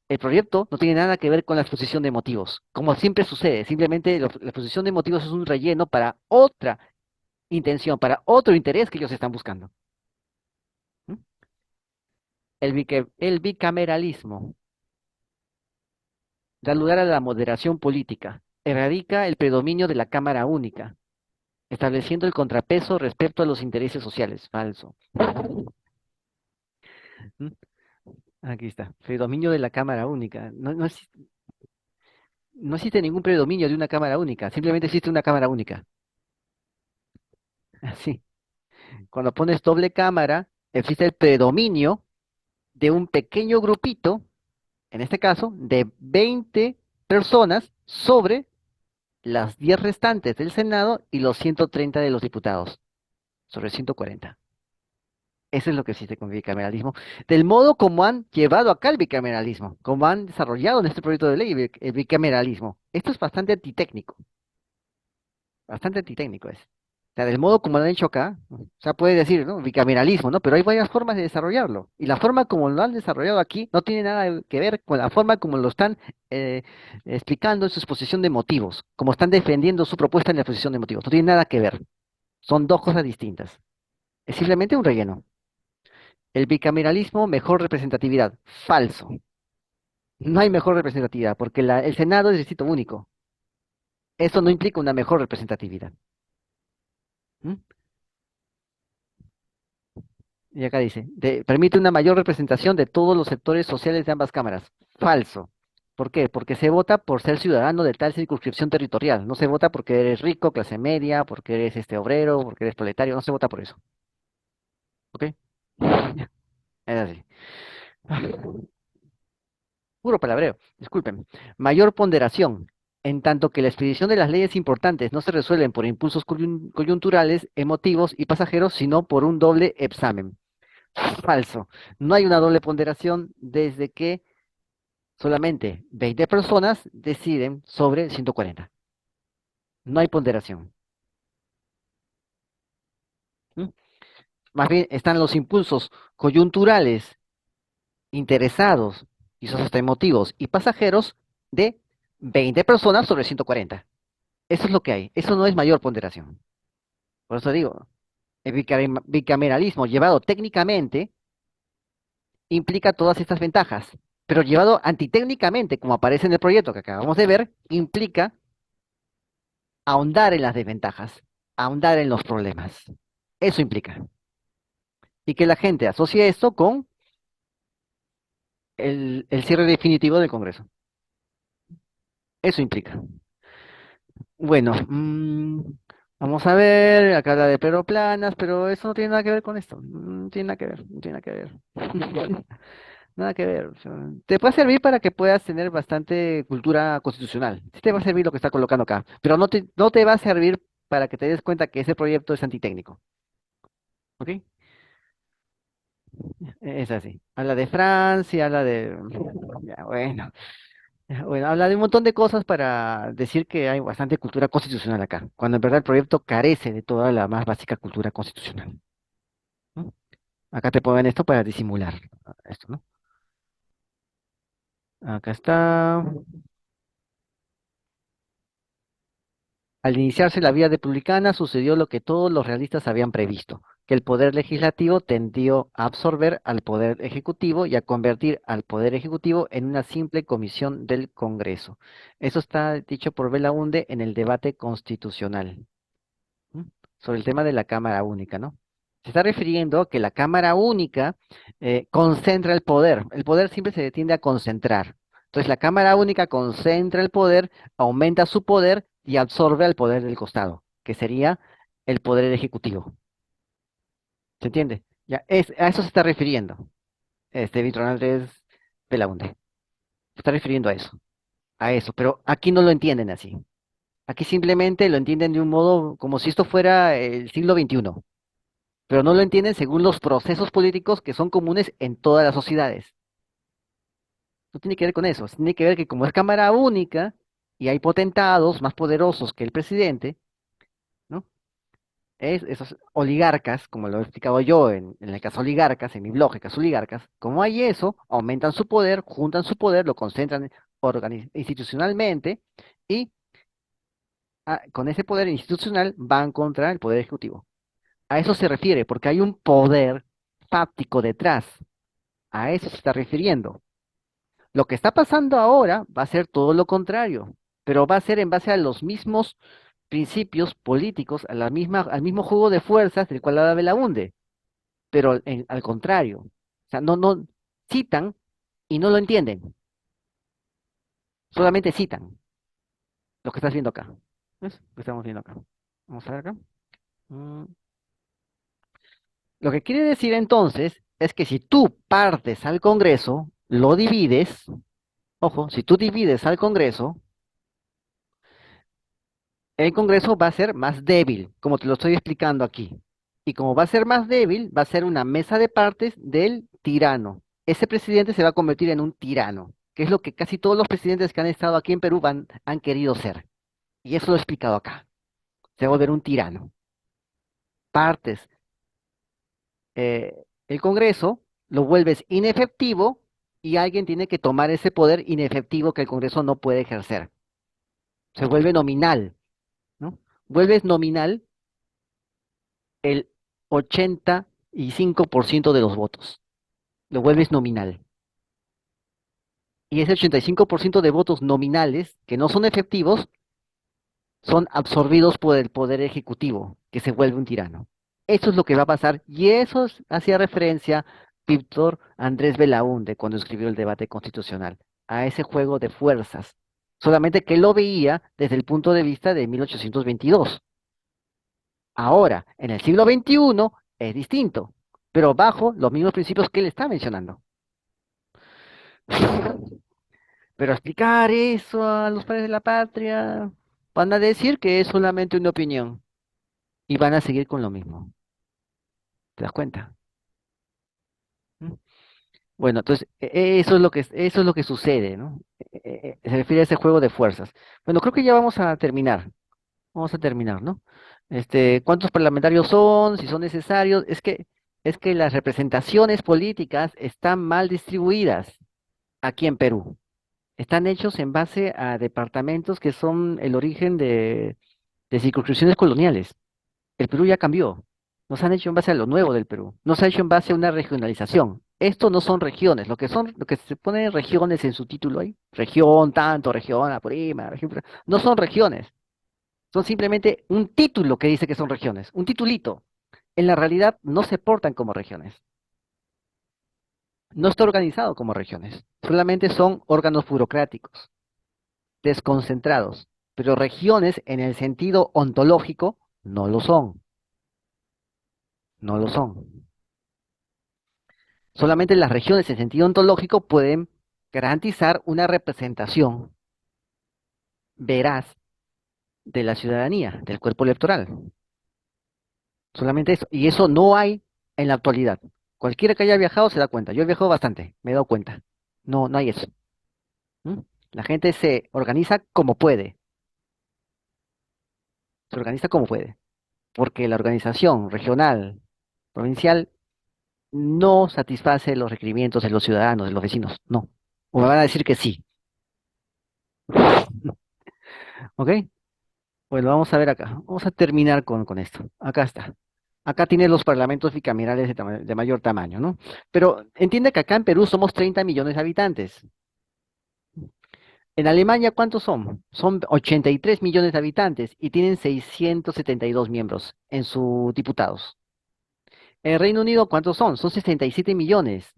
El proyecto no tiene nada que ver con la exposición de motivos, como siempre sucede. Simplemente la exposición de motivos es un relleno para otra intención, para otro interés que ellos están buscando. ¿M? El bicameralismo. Da lugar a la moderación política. Erradica el predominio de la Cámara Única, estableciendo el contrapeso respecto a los intereses sociales. Falso. ¿Mm? Aquí está. Predominio de la Cámara Única. No existe ningún predominio de una Cámara Única. Simplemente existe una Cámara Única. Así. Cuando pones doble cámara, existe el predominio de un pequeño grupito, en este caso, de 20 personas sobre las 10 restantes del Senado y los 130 de los diputados, sobre 140. Eso es lo que existe con el bicameralismo, del modo como han llevado acá el bicameralismo, como han desarrollado en este proyecto de ley el bicameralismo. Esto es bastante antitécnico es. O sea, del modo como lo han hecho acá, o sea, puede decir, ¿no? Bicameralismo, ¿no? Pero hay varias formas de desarrollarlo. Y la forma como lo han desarrollado aquí no tiene nada que ver con la forma como lo están eh, explicando en su exposición de motivos, como están defendiendo su propuesta en la exposición de motivos. No tiene nada que ver. Son dos cosas distintas. Es simplemente un relleno. El bicameralismo, mejor representatividad. Falso. No hay mejor representatividad, porque el Senado es distrito único. Eso no implica una mejor representatividad. ¿Mm? Y acá dice, permite una mayor representación de todos los sectores sociales de ambas cámaras. Falso. ¿Por qué? Porque se vota por ser ciudadano de tal circunscripción territorial. No se vota porque eres rico, clase media, porque eres obrero, porque eres proletario. No se vota por eso. ¿Ok? Es así. Puro palabreo. Disculpen. Mayor ponderación. En tanto que la expedición de las leyes importantes no se resuelven por impulsos coyunturales, emotivos y pasajeros, sino por un doble examen. Falso. No hay una doble ponderación desde que solamente 20 personas deciden sobre 140. No hay ponderación. ¿Mm? Más bien están los impulsos coyunturales, interesados, y esos hasta emotivos y pasajeros de 20 personas sobre 140. Eso es lo que hay. Eso no es mayor ponderación. Por eso digo, el bicameralismo llevado técnicamente implica todas estas ventajas, pero llevado antitécnicamente, como aparece en el proyecto que acabamos de ver, implica ahondar en las desventajas, ahondar en los problemas. Eso implica. Y que la gente asocie esto con el cierre definitivo del Congreso. Eso implica. Bueno, vamos a ver, acá habla de planas, pero eso no tiene nada que ver con esto. No tiene nada que ver, no tiene nada que ver. Nada que ver. O sea, te puede servir para que puedas tener bastante cultura constitucional. Sí te va a servir lo que está colocando acá, pero no te va a servir para que te des cuenta que ese proyecto es antitécnico. ¿Ok? Es así. Habla de Francia, habla de... Ya, bueno. Ya, bueno, habla de un montón de cosas para decir que hay bastante cultura constitucional acá, cuando en verdad el proyecto carece de toda la más básica cultura constitucional. ¿No? Acá te ponen esto para disimular esto, ¿no? Acá está. Al iniciarse la vía republicana sucedió lo que todos los realistas habían previsto, que el poder legislativo tendió a absorber al poder ejecutivo y a convertir al poder ejecutivo en una simple comisión del Congreso. Eso está dicho por Belaunde en el debate constitucional. ¿M? Sobre el tema de la Cámara Única, ¿no? Se está refiriendo a que la Cámara Única concentra el poder. El poder siempre se tiende a concentrar. Entonces, la Cámara Única concentra el poder, aumenta su poder y absorbe al poder del costado, que sería el poder ejecutivo. ¿Se entiende? Ya, a eso se está refiriendo Víctor Andrés Belaunde. Se está refiriendo a eso, pero aquí no lo entienden así. Aquí simplemente lo entienden de un modo como si esto fuera el siglo XXI, pero no lo entienden según los procesos políticos que son comunes en todas las sociedades. No tiene que ver con eso, tiene que ver que como es cámara única y hay potentados más poderosos que el presidente, ¿no? Esos oligarcas, como lo he explicado yo en el caso oligarcas, en mi blog, el caso oligarcas, como hay eso, aumentan su poder, juntan su poder, lo concentran institucionalmente y con ese poder institucional van contra el poder ejecutivo. A eso se refiere, porque hay un poder fáctico detrás. A eso se está refiriendo. Lo que está pasando ahora va a ser todo lo contrario, pero va a ser en base a los mismos principios políticos, a la misma, al mismo juego de fuerzas del cual habla Belaunde, pero al contrario. O sea, no citan y no lo entienden, solamente citan lo que estás viendo acá. ¿Ves? Lo que estamos viendo acá. Vamos a ver acá. Mm, Lo que quiere decir entonces es que si tú partes al Congreso, lo divides, ojo, si tú divides al Congreso, el Congreso va a ser más débil, como te lo estoy explicando aquí. Y como va a ser más débil, va a ser una mesa de partes del tirano. Ese presidente se va a convertir en un tirano, que es lo que casi todos los presidentes que han estado aquí en Perú han querido ser. Y eso lo he explicado acá. Se va a volver un tirano. Partes el Congreso, lo vuelves inefectivo y alguien tiene que tomar ese poder inefectivo que el Congreso no puede ejercer. Se vuelve nominal, ¿no? Vuelves nominal el 85% de los votos. Lo vuelves nominal. Y ese 85% de votos nominales, que no son efectivos, son absorbidos por el poder ejecutivo, que se vuelve un tirano. Eso es lo que va a pasar, y eso hacía referencia Víctor Andrés Belaúnde cuando escribió el debate constitucional, a ese juego de fuerzas. Solamente que él lo veía desde el punto de vista de 1822. Ahora, en el siglo XXI, es distinto, pero bajo los mismos principios que él está mencionando. Pero explicar eso a los padres de la patria, van a decir que es solamente una opinión y van a seguir con lo mismo. ¿Te das cuenta? ¿Mm? Bueno, entonces eso es lo que sucede, ¿no? Se refiere a ese juego de fuerzas. Bueno, creo que ya vamos a terminar. Vamos a terminar, ¿no? ¿Cuántos parlamentarios son? Si son necesarios. Es que las representaciones políticas están mal distribuidas aquí en Perú. Están hechos en base a departamentos que son el origen de circunscripciones coloniales. El Perú ya cambió. Nos han hecho en base a lo nuevo del Perú. Nos ha hecho en base a una regionalización. Esto no son regiones. Lo que se pone regiones en su título ahí, región tanto, región Apurímac, no son regiones. Son simplemente un título que dice que son regiones. Un titulito. En la realidad no se portan como regiones. No está organizado como regiones. Solamente son órganos burocráticos, desconcentrados. Pero regiones en el sentido ontológico no lo son. No lo son. Solamente las regiones en sentido ontológico pueden garantizar una representación veraz de la ciudadanía, del cuerpo electoral. Solamente eso. Y eso no hay en la actualidad. Cualquiera que haya viajado se da cuenta. Yo he viajado bastante, me he dado cuenta. No hay eso. ¿Mm? La gente se organiza como puede. Se organiza como puede. Porque la organización regional, provincial, no satisface los requerimientos de los ciudadanos, de los vecinos. No. O me van a decir que sí. ¿Ok? Bueno, vamos a ver acá. Vamos a terminar con esto. Acá está. Acá tiene los parlamentos bicamerales de mayor tamaño, ¿no? Pero entiende que acá en Perú somos 30 millones de habitantes. En Alemania, ¿cuántos son? Son 83 millones de habitantes y tienen 672 miembros en sus diputados. En Reino Unido, ¿cuántos son? Son 67 millones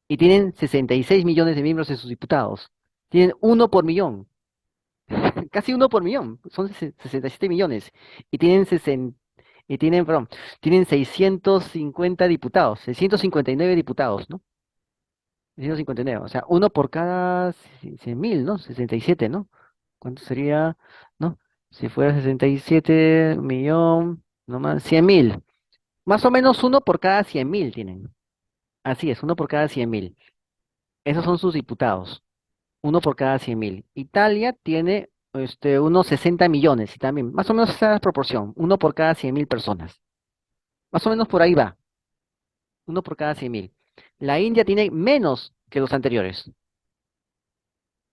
y tienen 66 millones de miembros en sus diputados. Tienen uno por millón. Casi uno por millón, son 67 millones y perdón, tienen 650 diputados, 659 diputados, ¿no? 659, o sea, uno por cada 100.000, ¿no? 67, ¿no? ¿Cuánto sería, no? Si fuera 67 millón, no más, 100.000. Más o menos uno por cada 100.000 tienen. Así es, uno por cada 100.000. Esos son sus diputados. Uno por cada 100.000. Italia tiene unos 60 millones y también, más o menos esa es la proporción, uno por cada 100.000 personas. Más o menos por ahí va, uno por cada 100.000. La India tiene menos que los anteriores,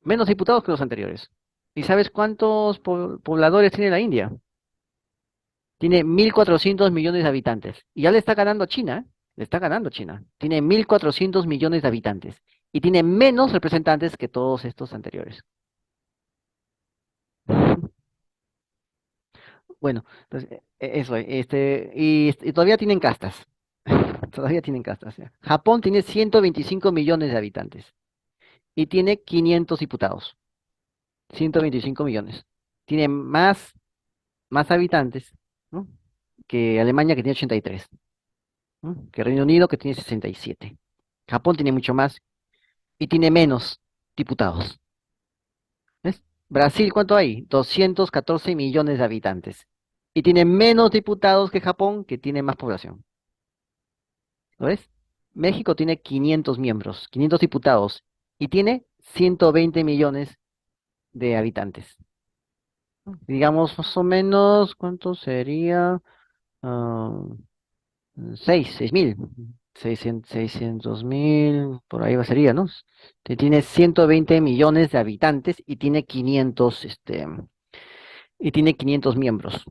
menos diputados que los anteriores. ¿Y sabes cuántos pobladores tiene la India? Tiene 1.400 millones de habitantes. Y ya le está ganando a China, ¿eh? Le está ganando a China. Tiene 1.400 millones de habitantes. y tiene menos representantes que todos estos anteriores. Bueno, entonces, eso, y todavía tienen castas. Todavía tienen castas. ¿Ya? Japón tiene 125 millones de habitantes y tiene 500 diputados. 125 millones. Tiene más habitantes, ¿no? Que Alemania, que tiene 83, ¿no? Que Reino Unido, que tiene 67. Japón tiene mucho más y tiene menos diputados. ¿Ves? Brasil, ¿cuánto hay? 214 millones de habitantes. Y tiene menos diputados que Japón, que tiene más población. ¿Lo ves? México tiene 500 miembros, 500 diputados, y tiene 120 millones de habitantes. Digamos, más o menos, ¿cuánto sería? Ah, 6.000. 600.000, por ahí va sería, ¿no? Tiene 120 millones de habitantes y tiene 500 miembros.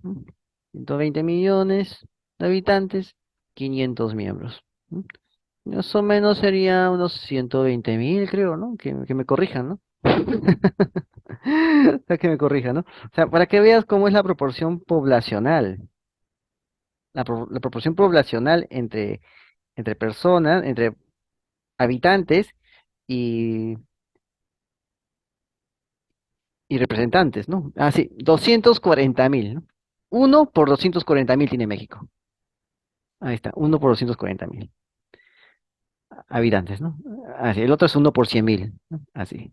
120 millones de habitantes, 500 miembros. ¿M? Más o menos sería unos 120.000, creo, ¿no? Que me corrijan, ¿no? O sea, que me corrijan, ¿no? O sea, para que veas cómo es la proporción poblacional. La proporción poblacional entre personas, entre habitantes y, y representantes, ¿no? Ah, sí, 240.000, ¿no? 1 por 240.000 tiene México. Ahí está, 1 por 240.000 habitantes, ¿no? Así, el otro es 1 por 100.000, ¿no? Así.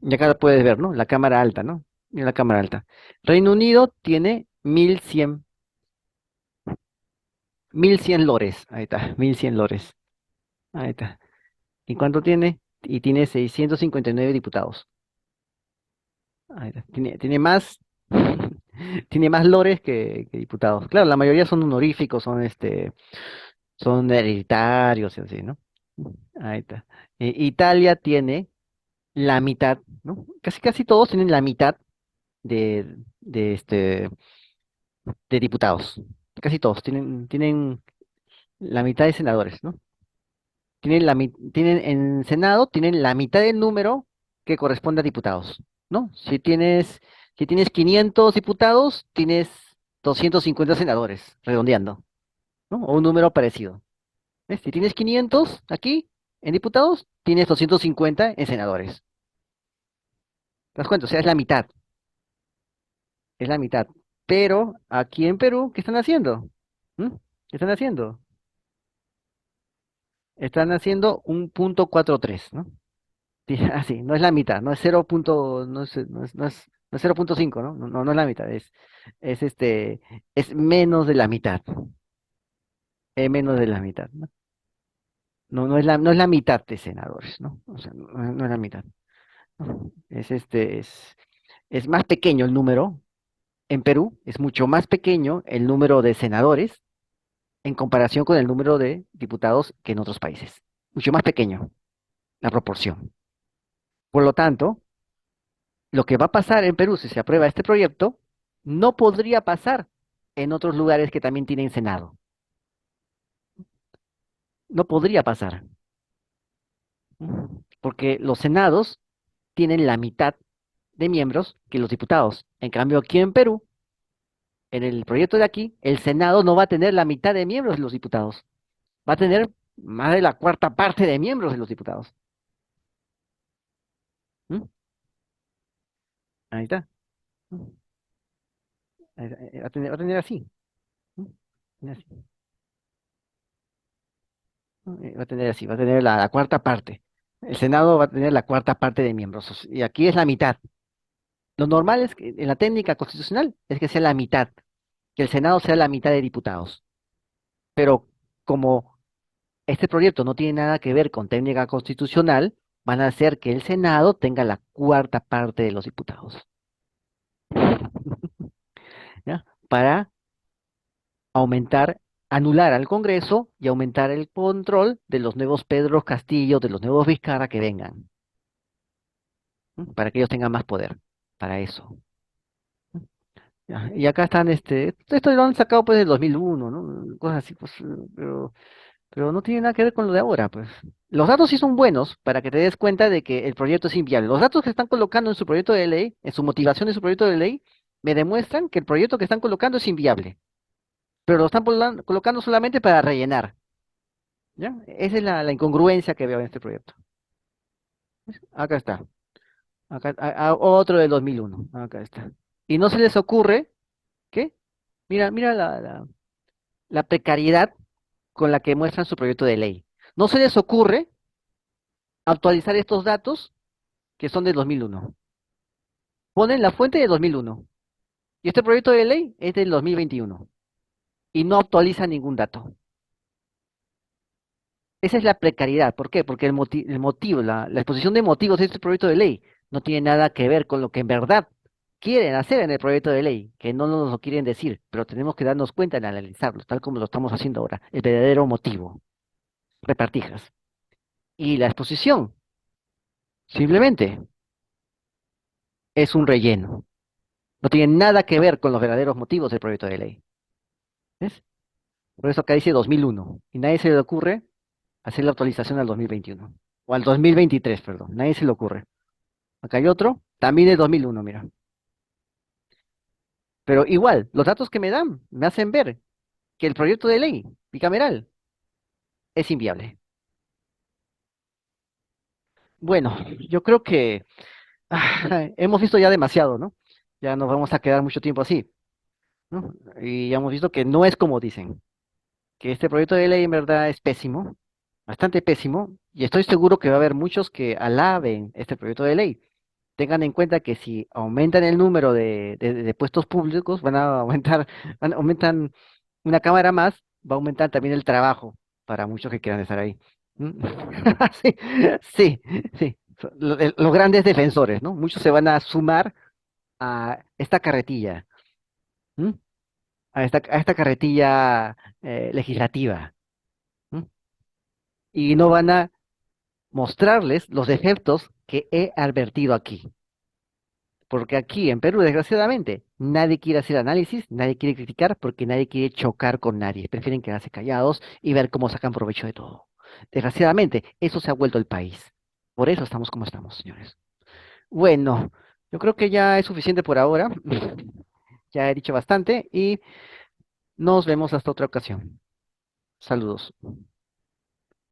Y acá puedes ver, ¿no? La cámara alta, ¿no? Mira la cámara alta. Reino Unido tiene 1.100 lores. Ahí está, 1.100 lores. Ahí está. ¿Y cuánto tiene? Y tiene 659 diputados. Ahí está. Tiene más, tiene más lores que diputados. Claro, la mayoría son honoríficos, son hereditarios y así, ¿no? Ahí está. Italia tiene la mitad, ¿no? Casi todos tienen la mitad de, de este de diputados. Casi todos tienen la mitad de senadores, ¿no? Tienen en Senado, tienen la mitad del número que corresponde a diputados, ¿no? Si tienes 500 diputados, tienes 250 senadores, redondeando, ¿no? O un número parecido. ¿Ves? Si tienes 500 aquí en diputados, tienes 250 en senadores. ¿Te das cuenta? O sea, es la mitad. Pero aquí en Perú, ¿qué están haciendo? ¿Mm? ¿Qué están haciendo? Están haciendo un punto 43, ¿no? Sí, así, no es la mitad, no es 0 no es 0,5, ¿no? No, no es la mitad, es este, es menos de la mitad, es menos de la mitad, ¿no? No es la mitad de senadores, ¿no? O sea, no es la mitad, ¿no? Es más pequeño el número, en Perú es mucho más pequeño el número de senadores en comparación con el número de diputados que en otros países, mucho más pequeño la proporción. Por lo tanto, lo que va a pasar en Perú si se aprueba este proyecto no podría pasar en otros lugares que también tienen Senado. No podría pasar. Porque los senados tienen la mitad de miembros que los diputados. En cambio, aquí en Perú, en el proyecto de aquí, el Senado no va a tener la mitad de miembros de los diputados. Va a tener más de la cuarta parte de miembros de los diputados. ¿Mm? Ahí está. ¿Mm? Ahí está. Va a tener así. ¿Mm? Así. ¿No? Va a tener así, va a tener la cuarta parte. El Senado va a tener la cuarta parte de miembros. Y aquí es la mitad. Lo normal es que en la técnica constitucional es que sea la mitad, que el Senado sea la mitad de diputados. Pero como este proyecto no tiene nada que ver con técnica constitucional, van a hacer que el Senado tenga la cuarta parte de los diputados. ¿Ya? Para aumentar, anular al Congreso y aumentar el control de los nuevos Pedro Castillo, de los nuevos Vizcarra que vengan. ¿M? Para que ellos tengan más poder. Para eso. Ya, y acá están, esto lo han sacado pues del 2001, ¿no? Cosas así, pues, pero no tiene nada que ver con lo de ahora, pues. Los datos sí son buenos para que te des cuenta de que el proyecto es inviable. Los datos que están colocando en su proyecto de ley, en su motivación de su proyecto de ley, me demuestran que el proyecto que están colocando es inviable, pero lo están colocando solamente para rellenar, ¿ya? Esa es la incongruencia que veo en este proyecto. Acá está. Acá, otro del 2001. Acá está. Y no se les ocurre, ¿qué? Mira la precariedad con la que muestran su proyecto de ley. No se les ocurre actualizar estos datos que son de 2001. Ponen la fuente de 2001. Y este proyecto de ley es del 2021. Y no actualiza ningún dato. Esa es la precariedad. ¿Por qué? Porque el motivo, la exposición de motivos de este proyecto de ley no tiene nada que ver con lo que en verdad quieren hacer en el proyecto de ley, que no nos lo quieren decir, pero tenemos que darnos cuenta en analizarlo, tal como lo estamos haciendo ahora, el verdadero motivo, repartijas. Y la exposición simplemente es un relleno. No tiene nada que ver con los verdaderos motivos del proyecto de ley. ¿Ves? Por eso acá dice 2001. Y nadie se le ocurre hacer la actualización al 2021. O al 2023, perdón. Nadie se le ocurre. Acá hay otro, también es 2001, mira. Pero igual, los datos que me dan me hacen ver que el proyecto de ley bicameral es inviable. Bueno, yo creo que hemos visto ya demasiado, ¿no? Ya nos vamos a quedar mucho tiempo así, ¿no? Y ya hemos visto que no es como dicen, que este proyecto de ley en verdad es pésimo, bastante pésimo, y estoy seguro que va a haber muchos que alaben este proyecto de ley. Tengan en cuenta que si aumentan el número de puestos públicos, van a aumentar, aumentan una cámara más, va a aumentar también el trabajo para muchos que quieran estar ahí. ¿Mm? Sí, sí, sí. Los grandes defensores, ¿no? Muchos se van a sumar a esta carretilla, ¿m? A esta carretilla legislativa, ¿m? Y no van a mostrarles los defectos que he advertido aquí. Porque aquí en Perú, desgraciadamente, nadie quiere hacer análisis, nadie quiere criticar, porque nadie quiere chocar con nadie. Prefieren quedarse callados y ver cómo sacan provecho de todo. Desgraciadamente, eso se ha vuelto el país. Por eso estamos como estamos, señores. Bueno, yo creo que ya es suficiente por ahora. Ya he dicho bastante y nos vemos hasta otra ocasión. Saludos.